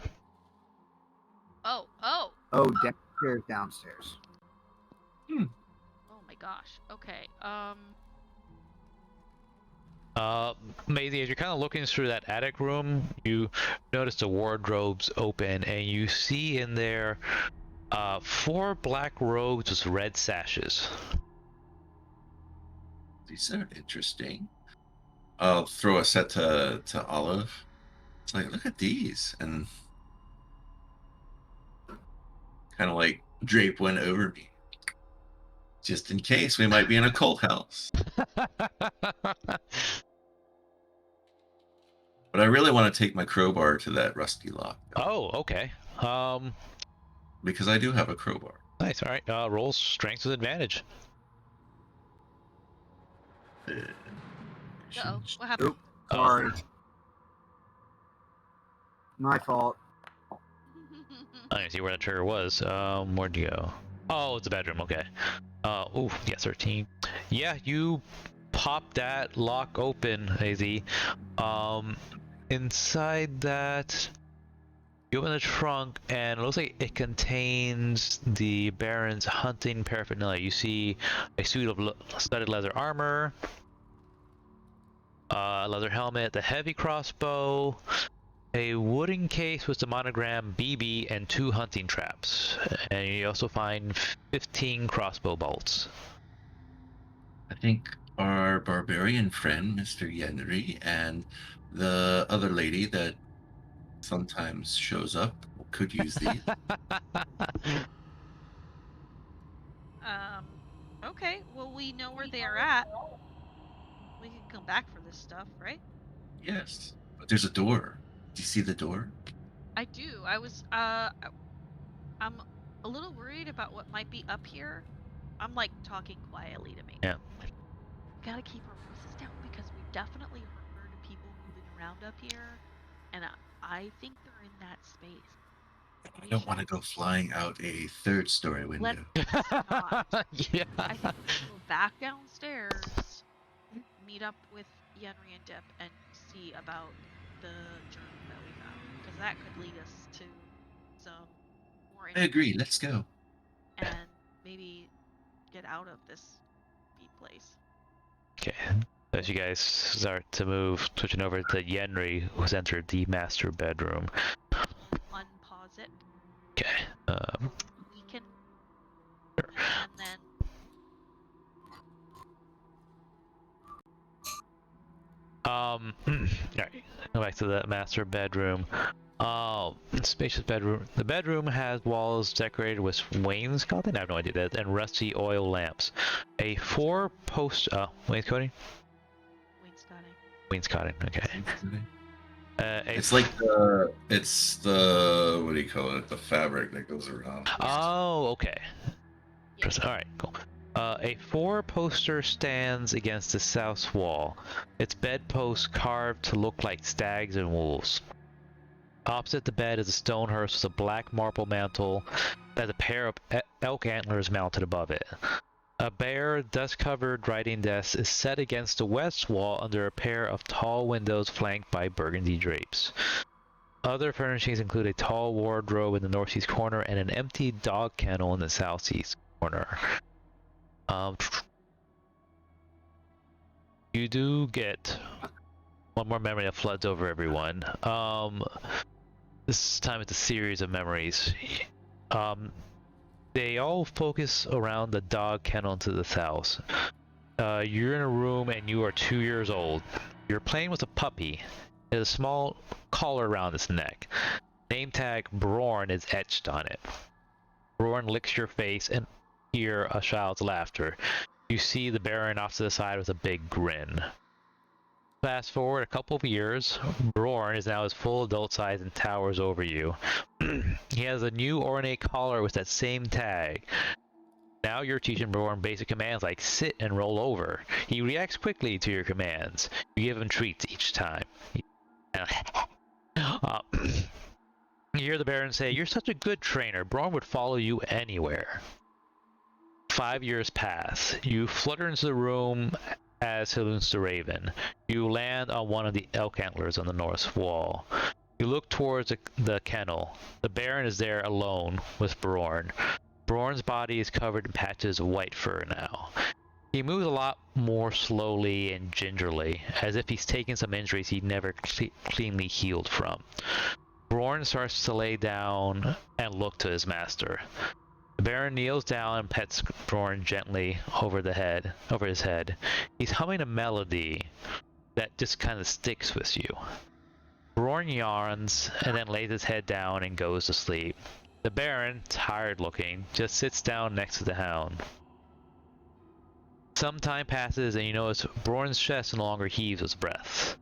Oh. Oh, downstairs. Oh my gosh. Okay. Maisie, as you're kind of looking through that attic room, you notice the wardrobes open, and you see in there 4 black robes with red sashes. These are interesting. I'll throw a set to Olive. It's like, look at these, and kind of like drape one over me, just in case we might be in a cult house. But I really want to take my crowbar to that rusty lock. Oh, okay. Because I do have a crowbar. Nice. All right. Roll strength with advantage. Uh-oh, what happened? Oop, sorry. My fault. I didn't see where that trigger was. Where'd you go? Oh, it's the bedroom. Okay. Ooh, yeah, 13. Yeah, you pop that lock open, AZ. Inside that, you open the trunk, and it looks like it contains the Baron's hunting paraphernalia. You see a suit of studded leather armor, a leather helmet, the heavy crossbow, a wooden case with the monogram BB, and 2 hunting traps. And you also find 15 crossbow bolts. I think our barbarian friend, Mr. Yenri, and the other lady that sometimes shows up could use these. Okay, well, we know where they are at. We can come back for this stuff, right? Yes, but there's a door. Do you see the door? I do. I'm a little worried about what might be up here. I'm like talking quietly to me. Yeah. We gotta keep our voices down because we've definitely heard people moving around up here, and I think they're in that space. I don't want to go flying out a 3rd-story window. Not. Yeah. I think we'll go back downstairs, meet up with Yenri and Dip, and see about the journal that we found, because that could lead us to some more. I agree. Let's go. And maybe get out of this beat place. Okay. As you guys start to move, switching over to Yenri, who's entered the master bedroom. Unpause it. Okay. We can. Sure. And then. Alright. Go back to the master bedroom. Spacious bedroom. The bedroom has walls decorated with wainscoting. I have no idea that, and rusty oil lamps. A 4-post wainscoting. Wainscoting. Okay. It's like the what do you call it? The fabric that goes around. Oh, okay. Yeah. All right, cool. A 4-poster stands against the south wall. Its bedposts carved to look like stags and wolves. Opposite the bed is a stone hearse with a black marble mantle that has a pair of elk antlers mounted above it. A bare, dust-covered writing desk is set against the west wall under a pair of tall windows flanked by burgundy drapes. Other furnishings include a tall wardrobe in the northeast corner and an empty dog kennel in the southeast corner. You do get one more memory that floods over everyone. This time it's a series of memories. They all focus around the dog kennel to the south. You're in a room and you are 2 years old. You're playing with a puppy. It has a small collar around its neck. Name tag Brorn is etched on it. Brorn licks your face and hear a child's laughter. You see the Baron off to the side with a big grin. Fast forward a couple of years, Brorn is now his full adult size and towers over you. He has a new ornate collar with that same tag. Now you're teaching Brorn basic commands like sit and roll over. He reacts quickly to your commands. You give him treats each time. You hear the Baron say, "You're such a good trainer. Brorn would follow you anywhere." 5 years pass. You flutter into the room as hallucinates the raven. You land on one of the elk antlers on the north wall. You look towards the kennel. The Baron is there alone with Brorn. Brorn's body is covered in patches of white fur now. He moves a lot more slowly and gingerly, as if he's taken some injuries he never cleanly healed from. Brorn starts to lay down and look to his master. The Baron kneels down and pets Bjorn gently over his head. He's humming a melody that just kind of sticks with you. Bjorn yawns and then lays his head down and goes to sleep. The Baron, tired looking, just sits down next to the hound. Some time passes and you notice Bjorn's chest no longer heaves with breath.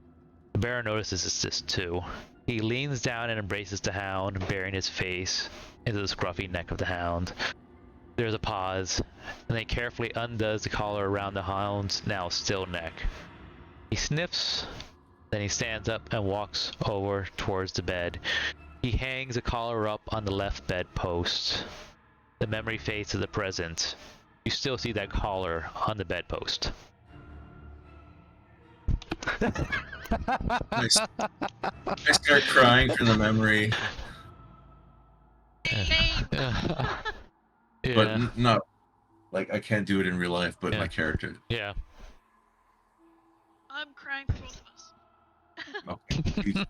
The Baron notices this too. He leans down and embraces the hound, burying his face into the scruffy neck of the hound. There's a pause, and then he carefully undoes the collar around the hound's now still neck. He sniffs, then he stands up and walks over towards the bed. He hangs the collar up on the left bedpost. The memory fades to the present. You still see that collar on the bedpost. I start crying from the memory. Yeah. But not like I can't do it in real life, but Yeah. my character. Yeah. I'm crying for both of us. Okay.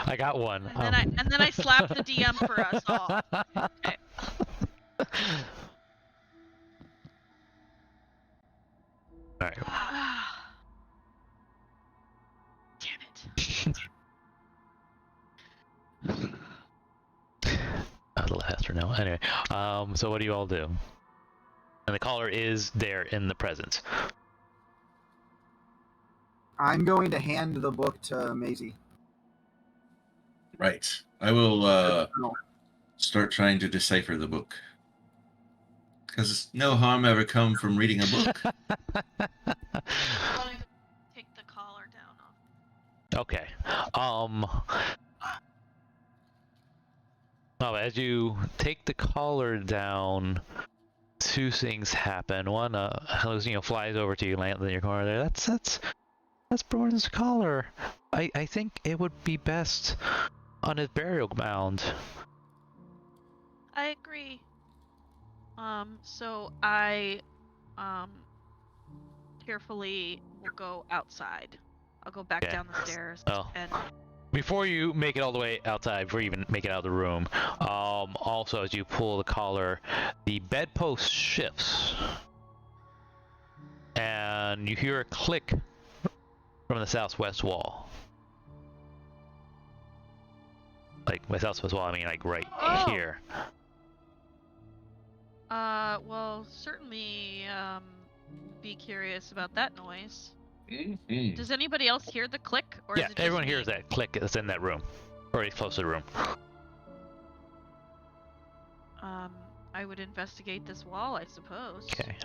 I got one. And then I slap the DM for us all. Okay. Alright. Damn it. A little faster now. Anyway, so what do you all do? And the collar is there in the present. I'm going to hand the book to Maisie. Right. I will start trying to decipher the book. Because no harm ever come from reading a book. Take the collar down off. Okay. Well, as you take the collar down, two things happen. One, flies over to you, lands in your corner there. That's Bjorn's collar. I think it would be best on his burial mound. I agree. So I, carefully will go outside. I'll go back down the stairs and... Before you make it all the way outside, before you even make it out of the room, also as you pull the collar, the bedpost shifts. And you hear a click from the southwest wall. Like, by southwest wall, I mean like right here. Well, certainly, be curious about that noise. Mm-hmm. Does anybody else hear the click? Or Yeah, is it just everyone me? hears that click that's in that room. Or it's close to the room. I would investigate this wall, I suppose. Okay.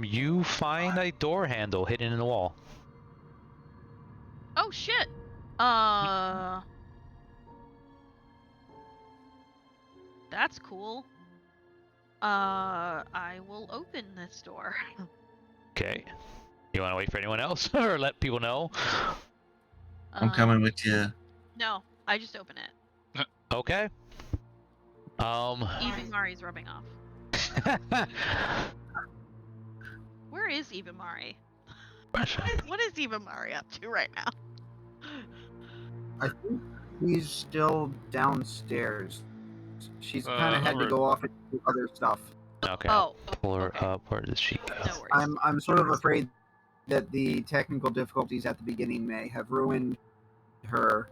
You find a door handle hidden in the wall. Oh, shit! That's cool. I will open this door. Okay. You want to wait for anyone else? Or let people know? I'm coming with you. No, I just open it. Okay. Ibimari's rubbing off. Where is Ibimari? What is Ibimari up to right now? I think he's still downstairs. She's kind of had to go off and do other stuff. Okay. Oh. Pull her up. Where does she go? No worries. I'm sort of afraid that the technical difficulties at the beginning may have ruined her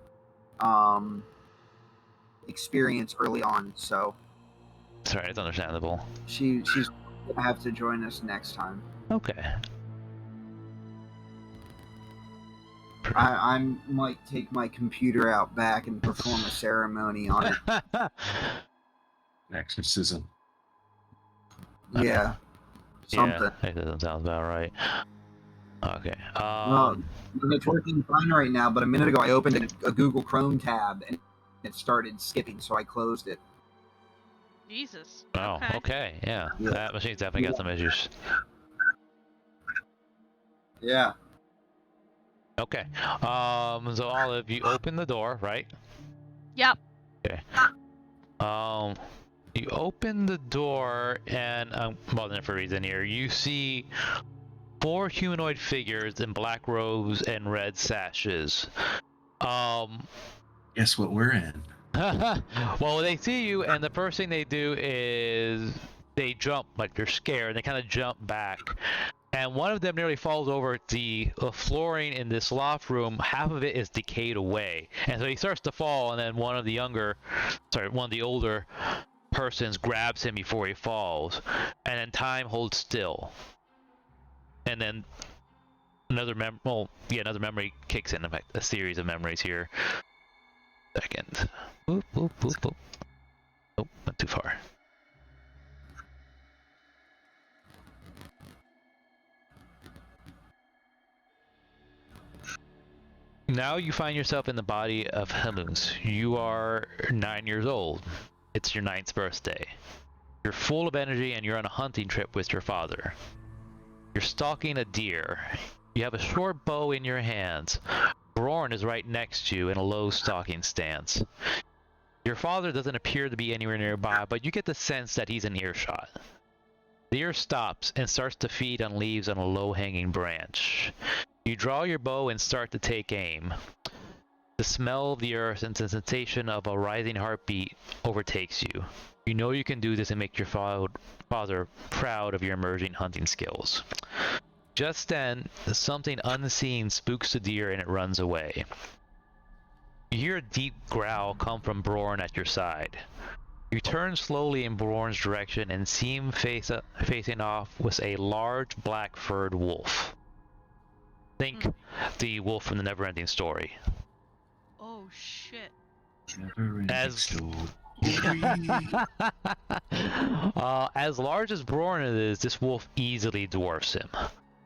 experience early on. So Sorry, it's understandable. she's gonna have to join us next time. Okay. I might take my computer out back and perform a ceremony on it. Exorcism. Yeah. Something. Yeah, that doesn't sound about right. Okay. Well, it's working fine right now, but a minute ago I opened a Google Chrome tab and it started skipping, so I closed it. Jesus. Oh, okay. Yeah. That machine's definitely got some issues. Yeah. Okay. So all of you open the door, right? Yep. Okay. You open the door, and well, then for a reason here, you see 4 humanoid figures in black robes and red sashes. Guess what we're in? Well, they see you, and the first thing they do is they jump, like they're scared, and they kind of jump back. And one of them nearly falls over. The flooring in this loft room, half of it is decayed away. And so he starts to fall, and then one of the older persons grabs him before he falls. And then time holds still. And then another memory kicks in. In fact, a series of memories here. Second. Boop, boop, boop, boop. Oh, not too far. Now you find yourself in the body of Hamus. You are 9 years old. It's your 9th birthday. You're full of energy and you're on a hunting trip with your father. You're stalking a deer. You have a short bow in your hands. Brorn is right next to you in a low stalking stance. Your father doesn't appear to be anywhere nearby, but you get the sense that he's in earshot. The deer stops and starts to feed on leaves on a low-hanging branch. You draw your bow and start to take aim. The smell of the earth and the sensation of a rising heartbeat overtakes you. You know you can do this and make your father proud of your emerging hunting skills. Just then, something unseen spooks the deer and it runs away. You hear a deep growl come from Brorn at your side. You turn slowly in Brorn's direction and see him facing off with a large black-furred wolf. Think the wolf from the Neverending Story. Oh shit. As large as Brorn is, this wolf easily dwarfs him.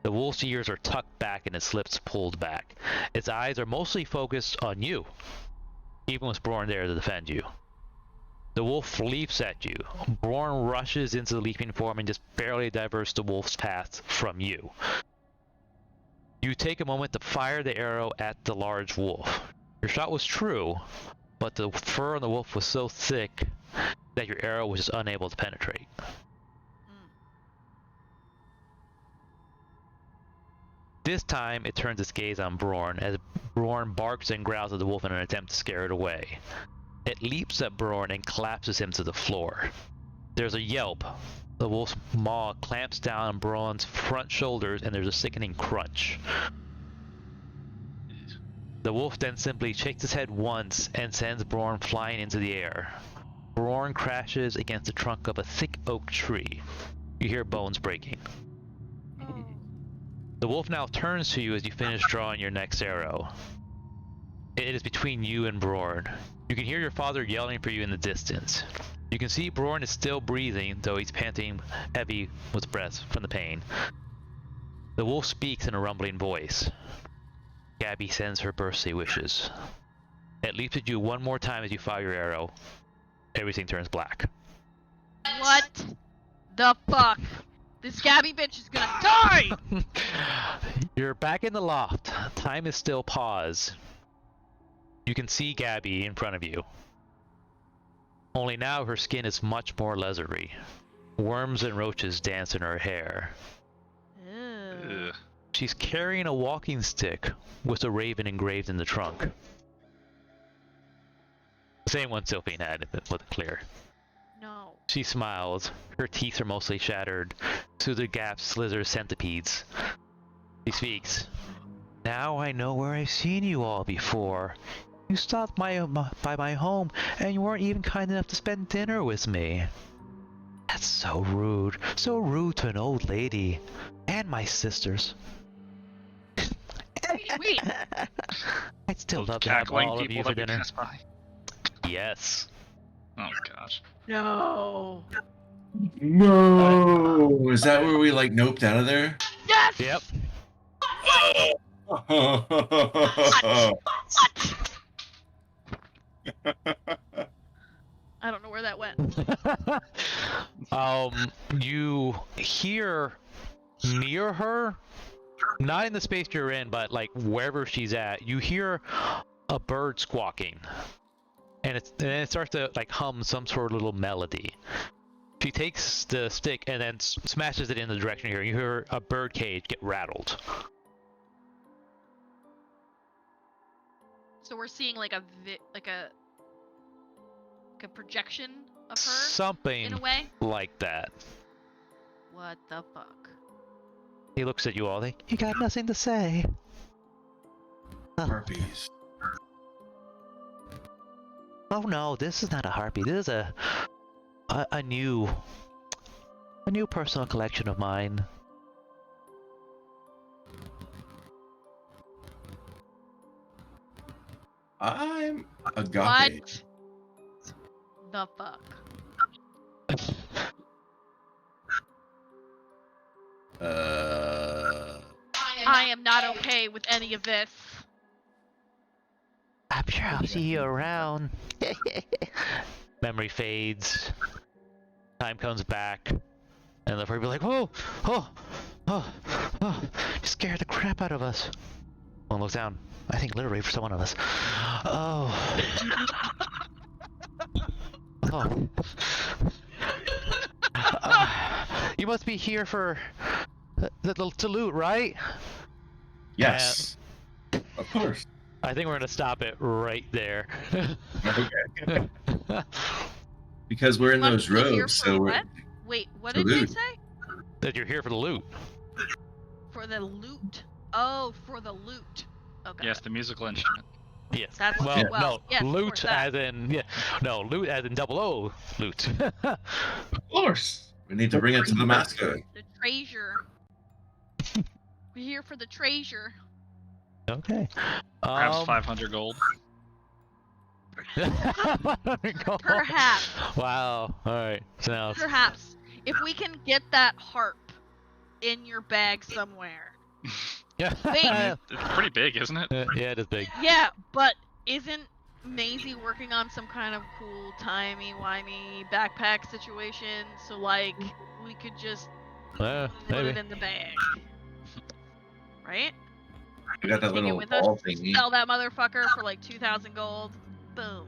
The wolf's ears are tucked back and its lips pulled back. Its eyes are mostly focused on you, even with Brorn there to defend you. The wolf leaps at you. Brorn rushes into the leaping form and just barely diverts the wolf's path from you. You take a moment to fire the arrow at the large wolf. Your shot was true, but the fur on the wolf was so thick that your arrow was just unable to penetrate. This time, it turns its gaze on Brorn, as Brorn barks and growls at the wolf in an attempt to scare it away. It leaps at Brorn and collapses him to the floor. There's a yelp. The wolf's maw clamps down on Brorn's front shoulders, and there's a sickening crunch. The wolf then simply shakes his head once and sends Brorn flying into the air. Brorn crashes against the trunk of a thick oak tree. You hear bones breaking. Oh. The wolf now turns to you as you finish drawing your next arrow. It is between you and Brorn. You can hear your father yelling for you in the distance. You can see Brorn is still breathing, though he's panting heavy with breath from the pain. The wolf speaks in a rumbling voice. Gabby sends her birthday wishes. It leaps at you one more time as you fire your arrow. Everything turns black. What the fuck? This Gabby bitch is gonna die! You're back in the loft. Time is still paused. You can see Gabby in front of you. Only now her skin is much more leathery. Worms and roaches dance in her hair. Ew. She's carrying a walking stick with a raven engraved in the trunk. The same one Sylphine had, if it wasn't clear. No. She smiles. Her teeth are mostly shattered. Through the gaps slither centipedes. She speaks. Now I know where I've seen you all before. You stopped by my home, and you weren't even kind enough to spend dinner with me. That's so rude. So rude to an old lady. And my sisters. Wait. I'd still love to have Cackling all of people you for that dinner. pass by. Yes. Oh gosh. No. No! Is that where we like noped out of there? Yes! Yep. I don't know where that went. You hear near her, not in the space you're in, but like wherever she's at, you hear a bird squawking, and it starts to like hum some sort of little melody. She takes the stick and then smashes it in the direction here. You hear a bird cage get rattled. So we're seeing like a projection of her Something in a way. like that. What the fuck? He looks at you all. Like, you got nothing to say. Harpies. Oh no, this is not a harpy. This is a new personal collection of mine. I'm agape. What the fuck? I am not okay with any of this. I'm sure I'll see you around. Memory fades. Time comes back. And the will be like, whoa! Oh! Oh! Oh! You scared the crap out of us. One looks down. I think literally for one of us. Oh. Oh. You must be here for to loot, right? Yes. Of course. I think we're gonna stop it right there. Okay. Because we're in Must those be here robes, for so we're what? Wait, what to did they loot. say? That you're here for the loot. For the loot. Oh, for the loot. Okay. Yes, the musical instrument. Yes. That's well, well, no, yes, of loot course that. as in no, loot as in double O loot. of course. We need to bring it to the mascot. The treasure. We're here for the treasure. Okay. Perhaps 500 gold. Perhaps. Wow. All right. So now. Perhaps. If we can get that harp in your bag somewhere. Yeah. Wait. I mean, it's pretty big, isn't it? Yeah, it is big. Yeah, but isn't Maisie working on some kind of cool timey-wimey backpack situation? So, like, we could just put Maybe. it in the bag. Right? We got that Take it little with ball us, thingy. sell that motherfucker for like 2,000 gold. Boom.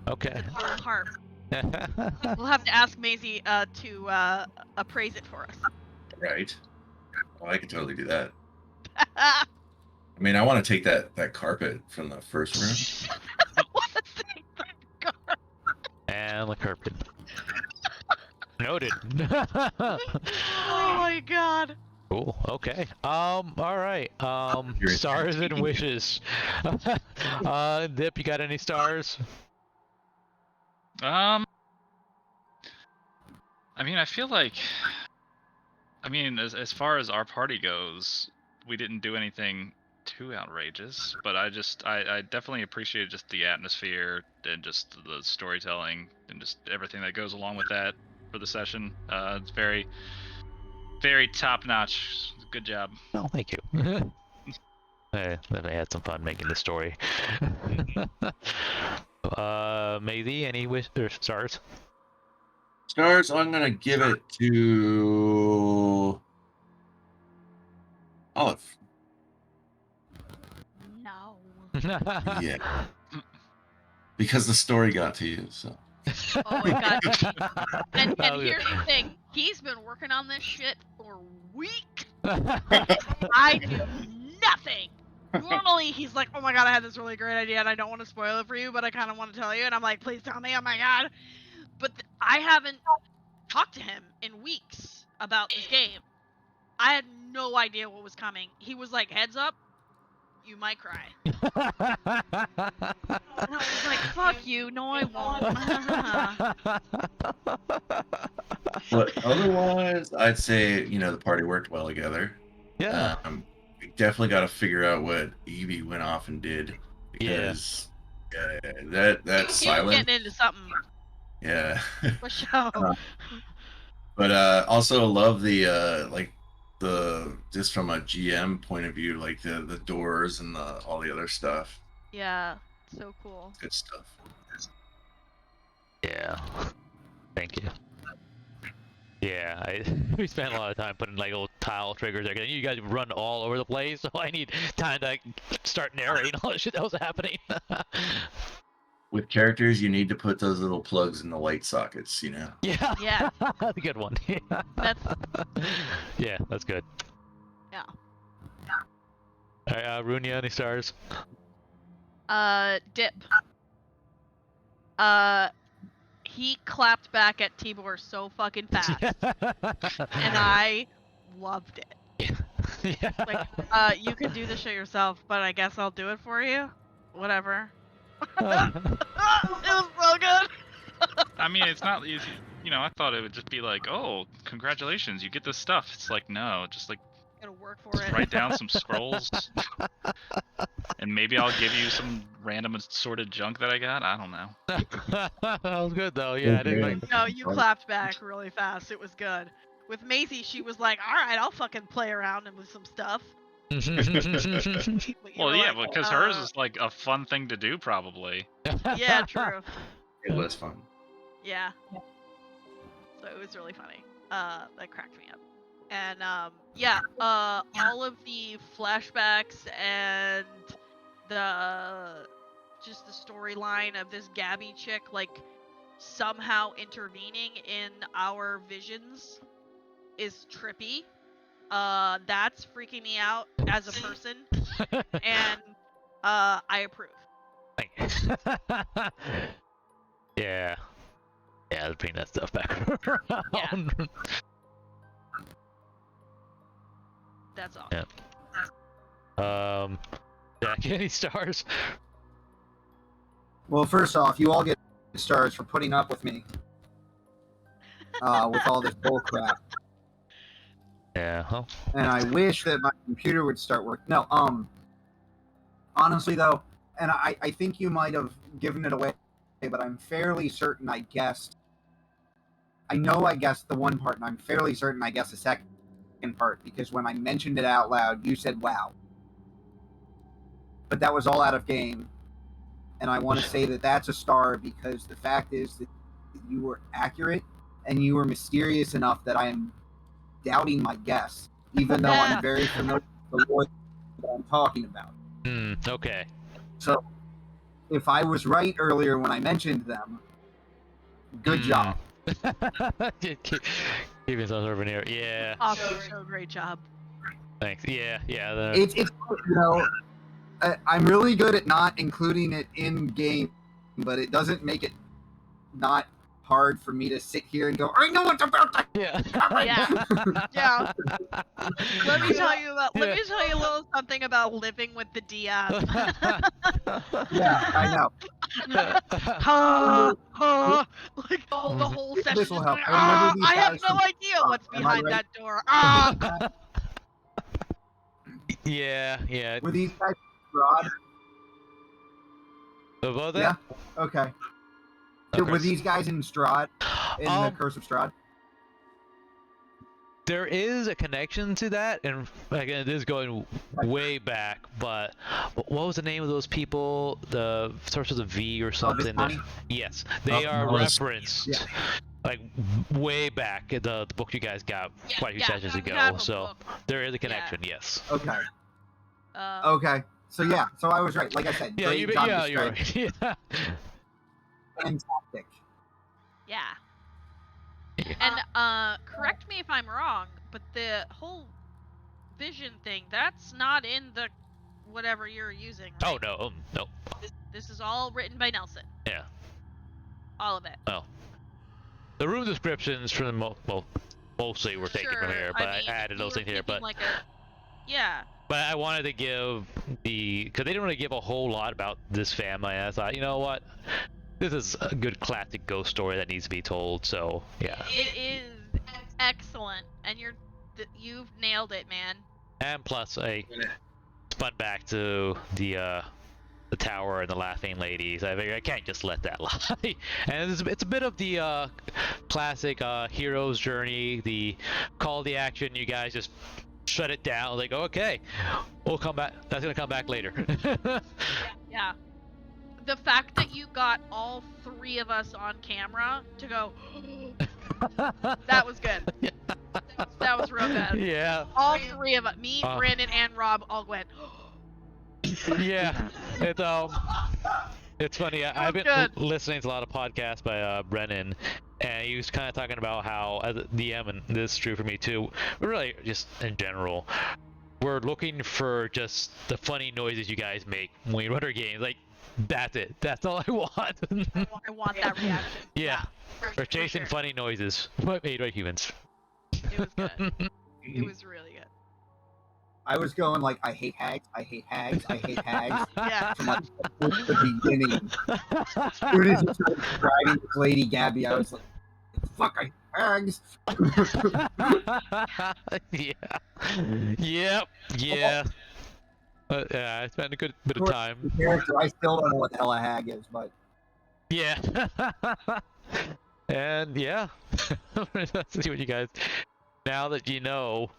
Okay. The gold harp. We'll have to ask Maisie to appraise it for us. Right. Well, I could totally do that. I mean, I want to take that carpet from the first room. I want to take the carpet. And the carpet. Noted. Oh my god. Cool. Okay. All right. Stars and wishes. Dip, you got any stars? I mean, I feel like, as far as our party goes, we didn't do anything too outrageous, but I definitely appreciate just the atmosphere and just the storytelling and just everything that goes along with that for the session. It's very, very top notch. Good job. Oh, thank you. Then I had some fun making the story. Maisie, any wish or stars? Stars, I'm gonna give it to Olive. No. Yeah. Because the story got to you, so. Oh my god. And Oh, here's the thing. He's been working on this shit for weeks. I knew nothing. Normally he's like, oh my god, I had this really great idea and I don't want to spoil it for you, but I kind of want to tell you. And I'm like, please tell me, oh my god. But I haven't talked to him in weeks about this game. I had no idea what was coming. He was like, heads up, you might cry. And I was like, fuck you, no I won't. But otherwise, I'd say, the party worked well together. Yeah. We definitely got to figure out what Evie went off and did. Because that He was silence. getting into something. Yeah. For sure. But also love the just from a GM point of view, like the doors and all the other stuff. Yeah, so cool. Good stuff. Yeah. Thank you. Yeah, we spent a lot of time putting like little tile triggers there. You guys run all over the place, so I need time to start narrating all the shit that was happening. With characters, you need to put those little plugs in the light sockets, Yeah. Yeah. That's a good one. Yeah, that's good. Yeah. All right, Runia, any stars? he clapped back at Tibor so fucking fast, and I loved it. Yeah. Like, you can do this shit yourself, but I guess I'll do it for you. Whatever. It was so good. I mean, it's not easy. You know, I thought it would just be like, oh, congratulations, you get this stuff. It's like, no, just like Gotta work for it. write down some scrolls, and maybe I'll give you some random assorted junk that I got. I don't know. That was good though. Yeah, I didn't like. No, you clapped back really fast. It was good. With Maisie, she was like, "All right, I'll fucking play around and with some stuff." But you Well, were yeah, like, because hers is like a fun thing to do, probably. Yeah, true. It was fun. Yeah. So it was really funny. That cracked me up. And yeah, all of the flashbacks and just the storyline of this Gabby chick like somehow intervening in our visions is trippy. That's freaking me out as a person, and I approve. Yeah. Yeah, let's bring that stuff back around. Yeah. That's all. Yeah. Jack, any stars? Well, first off, you all get stars for putting up with me. With all this bull crap. Yeah. Huh? And I wish that my computer would start working. No, honestly though, and I think you might have given it away, but I'm fairly certain I guessed. I know I guessed the one part, and I'm fairly certain I guessed the second part, because when I mentioned it out loud, you said, wow. But that was all out of game. And I want to say that that's a star, because the fact is that you were accurate, and you were mysterious enough that I am doubting my guess, even though I'm very familiar with the lore that I'm talking about. Okay. So, if I was right earlier when I mentioned them, good job. Keep yourself over here. Yeah. Awesome show, great job. Thanks. Yeah. It's you know, I'm really good at not including it in game, but it doesn't make it not hard for me to sit here and go, I know what's about to Yeah. Yeah. Let me tell you a little something about living with the DM. Yeah, I know. Like the whole session. This will is help. like, I remember these I have guys no from- idea what's Am I behind right? that door. Yeah. Were these guys Strahd? About that? Yeah. Okay. Okay. Were these guys in Strahd? In the Curse of Strahd? There is a connection to that, and again, it is going way back. But what was the name of those people? The starts with a V or something. Vistani? Yes, they are referenced. Yeah. Like way back in the book you guys got quite a few sessions we ago. have a So book. there is a connection. Yes. Okay. Okay. So yeah. So I was right. Like I said. Yeah. Great job You're describing. right. Yeah. Fantastic. Yeah. And correct me if I'm wrong, but the whole vision thing, that's not in the whatever you're using, right? Oh no. No. This is all written by Nelson. Yeah. All of it. Well, the room descriptions for the mostly were taken from here, but I added those things here. But yeah. But I wanted to give because they didn't really give a whole lot about this family. And I thought, you know what, this is a good classic ghost story that needs to be told. So yeah. It is excellent, and you've nailed it, man. And plus, I spun back to the tower and the laughing ladies. I figured I can't just let that lie. And it's a bit of the classic hero's journey. The call to action. You guys just shut it down. Like, okay, we'll come back. That's gonna come back later. Yeah. The fact that you got all three of us on camera to go, that was good. Yeah. That was real good. Yeah. All three of us, me, Brandon, and Rob, all went. Yeah. It's funny. I've been listening to a lot of podcasts by Brennan, and he was kind of talking about how, as a DM, and this is true for me too, but really just in general, we're looking for just the funny noises you guys make when we run our games. Like, That's it. That's all I want. I want that reaction. Yeah. For Or chasing sure. funny noises made by humans. It was good. It was really good. I was going like, I hate hags, I hate hags, I hate hags. Yeah. From like the beginning. As soon as you started describing this lady Gabby, I was like, fuck, I hate hags. Yeah. Yep. Yeah. Yeah, I spent a good bit of time. The character, I still don't know what the hell a hag is, but Yeah. And yeah. Let's see what you guys. Now that you know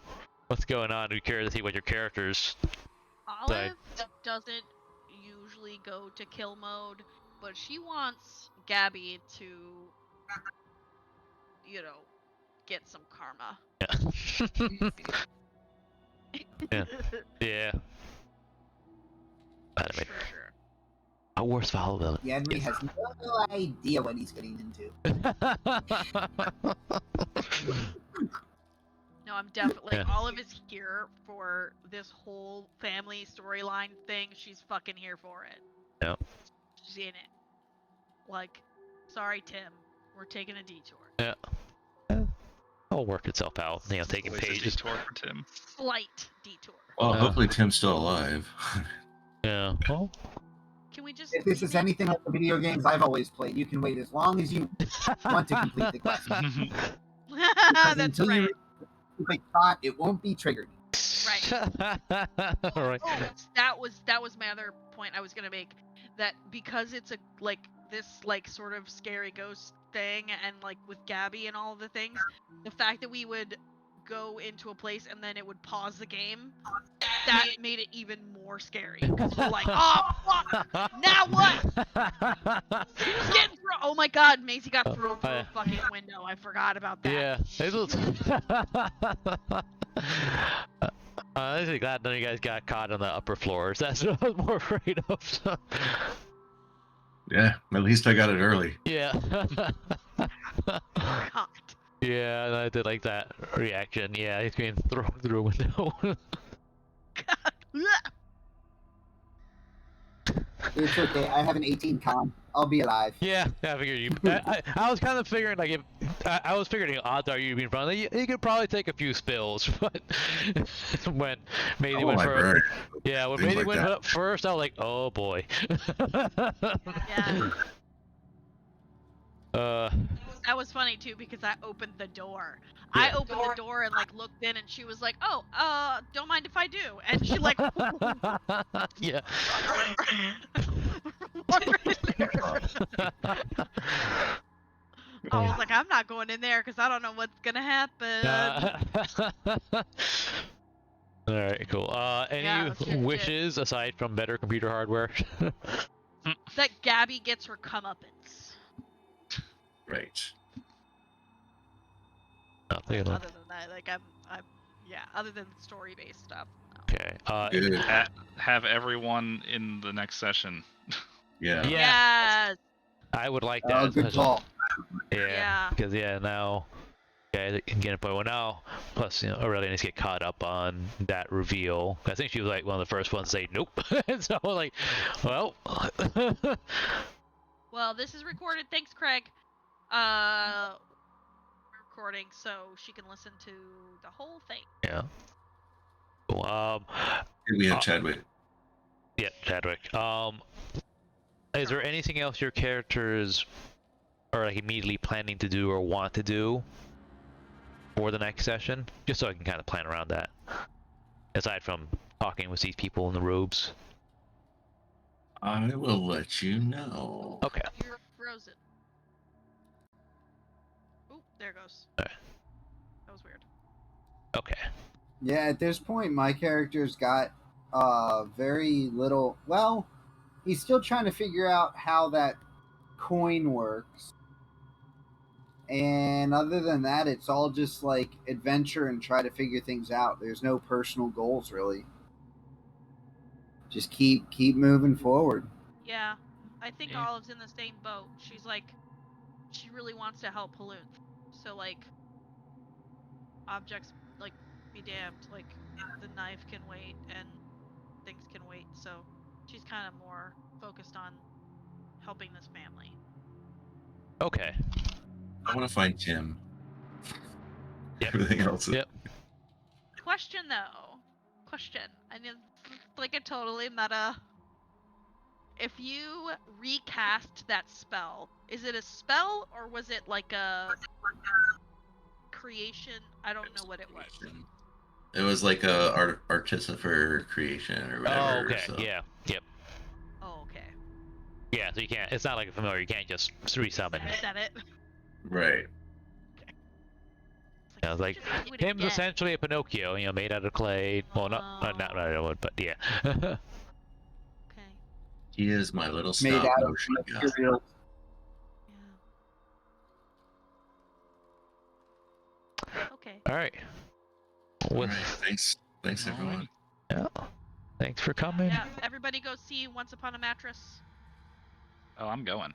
what's going on, we care to see what your characters. Olive doesn't usually go to kill mode, but she wants Gabby to, get some karma. Yeah. Yeah. Anyway. For sure. A worse follow. Henry has no idea what he's getting into. No, I'm definitely Olive is here for this whole family storyline thing. She's fucking here for it. Yeah. She's in it. Like, sorry, Tim, we're taking a detour. Yeah. It'll work itself out. Taking Always a pages. detour for Tim. Slight detour. Well, hopefully Tim's still alive. Yeah. Well. Can we just? If this is anything like the video games I've always played, you can wait as long as you want to complete the quest. That's until right. you complete thought, it won't be triggered. Right. All right. Oh, that was my other point I was gonna make. That because it's this sort of scary ghost thing, and with Gabby and all of the things, the fact that we would go into a place and then it would pause the game, that made it even more scary. Because we're like, oh fuck, now what? Who's getting through? Oh my god, Maisie got thrown through a fucking window. I forgot about that. Yeah. I'm actually glad none of you guys got caught on the upper floors. That's what I was more afraid of. So. Yeah, at least I got it early. Yeah. God. Yeah, I did like that reaction. Yeah, he's being thrown through a window. It's okay. I have an 18 con. I'll be alive. Yeah, I figured you. I was kind of figuring if I was figuring odds are you being front. You could probably take a few spills, but when Maisie went first, yeah, when Maisie went up first, I was like, oh boy. Yeah. That was funny too because I opened the door. Yeah. I opened the door and looked in and she was like, "Oh, don't mind if I do." And she yeah. I was like, "I'm not going in there because I don't know what's gonna happen." All right, cool. Any wishes aside from better computer hardware? That Gabby gets her comeuppance. Right. Other than that, other than story-based stuff. No. Okay. Have everyone in the next session. Yeah. Yeah. Yes. I would like that. Oh, good call. Yeah. Because now, guys can get a point. Well, now, plus Aurelia needs to get caught up on that reveal. I think she was one of the first ones to say nope. So well. Well, this is recorded. Thanks, Craig. We're recording so she can listen to the whole thing. Yeah. Cool. We have Chadwick. Yeah, Chadwick. Is there anything else your characters are immediately planning to do or want to do for the next session? Just so I can kind of plan around that. Aside from talking with these people in the robes. I will let you know. Okay. You're frozen. Oop, there it goes. Okay. That was weird. Okay. Yeah, at this point, my character's got very little. Well, he's still trying to figure out how that coin works. And other than that, it's all just adventure and try to figure things out. There's no personal goals, really. Just keep moving forward. Yeah, I think Olive's in the same boat. She's she really wants to help Haluth. So objects be damned. The knife can wait and things can wait. So She's kind of more focused on helping this family. Okay. I want to find Tim. Yep. Everything else. Yep. Question though. Question. I mean, it's like a totally meta. If you recast that spell, is it a spell or was it like a creation? I don't know what it was. It was like a artificer creation or whatever. Oh, okay. So. Yeah. Yep. Oh, okay. Yeah. So you can't. It's not like a familiar. You can't just resummon. Is that it? Right. I was like, Tim's essentially a Pinocchio, made out of clay. Well, not wood, but yeah. Okay. He is my little Made stop out of motion guy. material. Yeah. Okay. All right. All right. Thanks, everyone. Yeah. Thanks for coming. Yeah. Everybody go see Once Upon a Mattress. Oh, I'm going.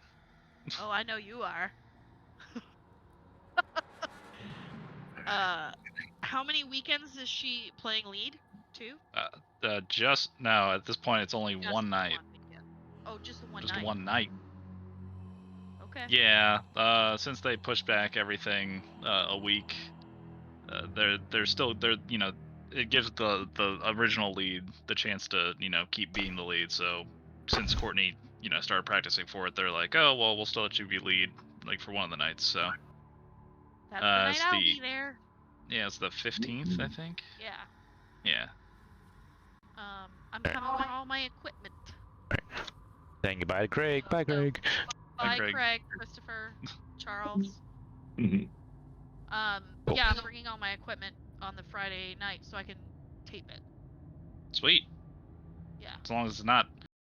Oh, I know you are. How many weekends is she playing lead? 2? Just no. At this point, it's only Just one night. Oh, just the one Just night. one night. Okay. Yeah. Since they pushed back everything a week, they're still it gives the original lead the chance to keep being the lead. So since Courtney started practicing for it, they're like, oh well, we'll still let you be lead like for one of the nights. So. That's the night I'll be there. Yeah, it's the 15th, I think. Yeah. Yeah. I'm coming with all my equipment. Saying goodbye to Craig. Bye, Craig. Bye, Craig. Craig, Christopher, Charles. Mhm. Yeah, I'm bringing all my equipment on the Friday night so I can tape it. Sweet. Yeah. As long as it's not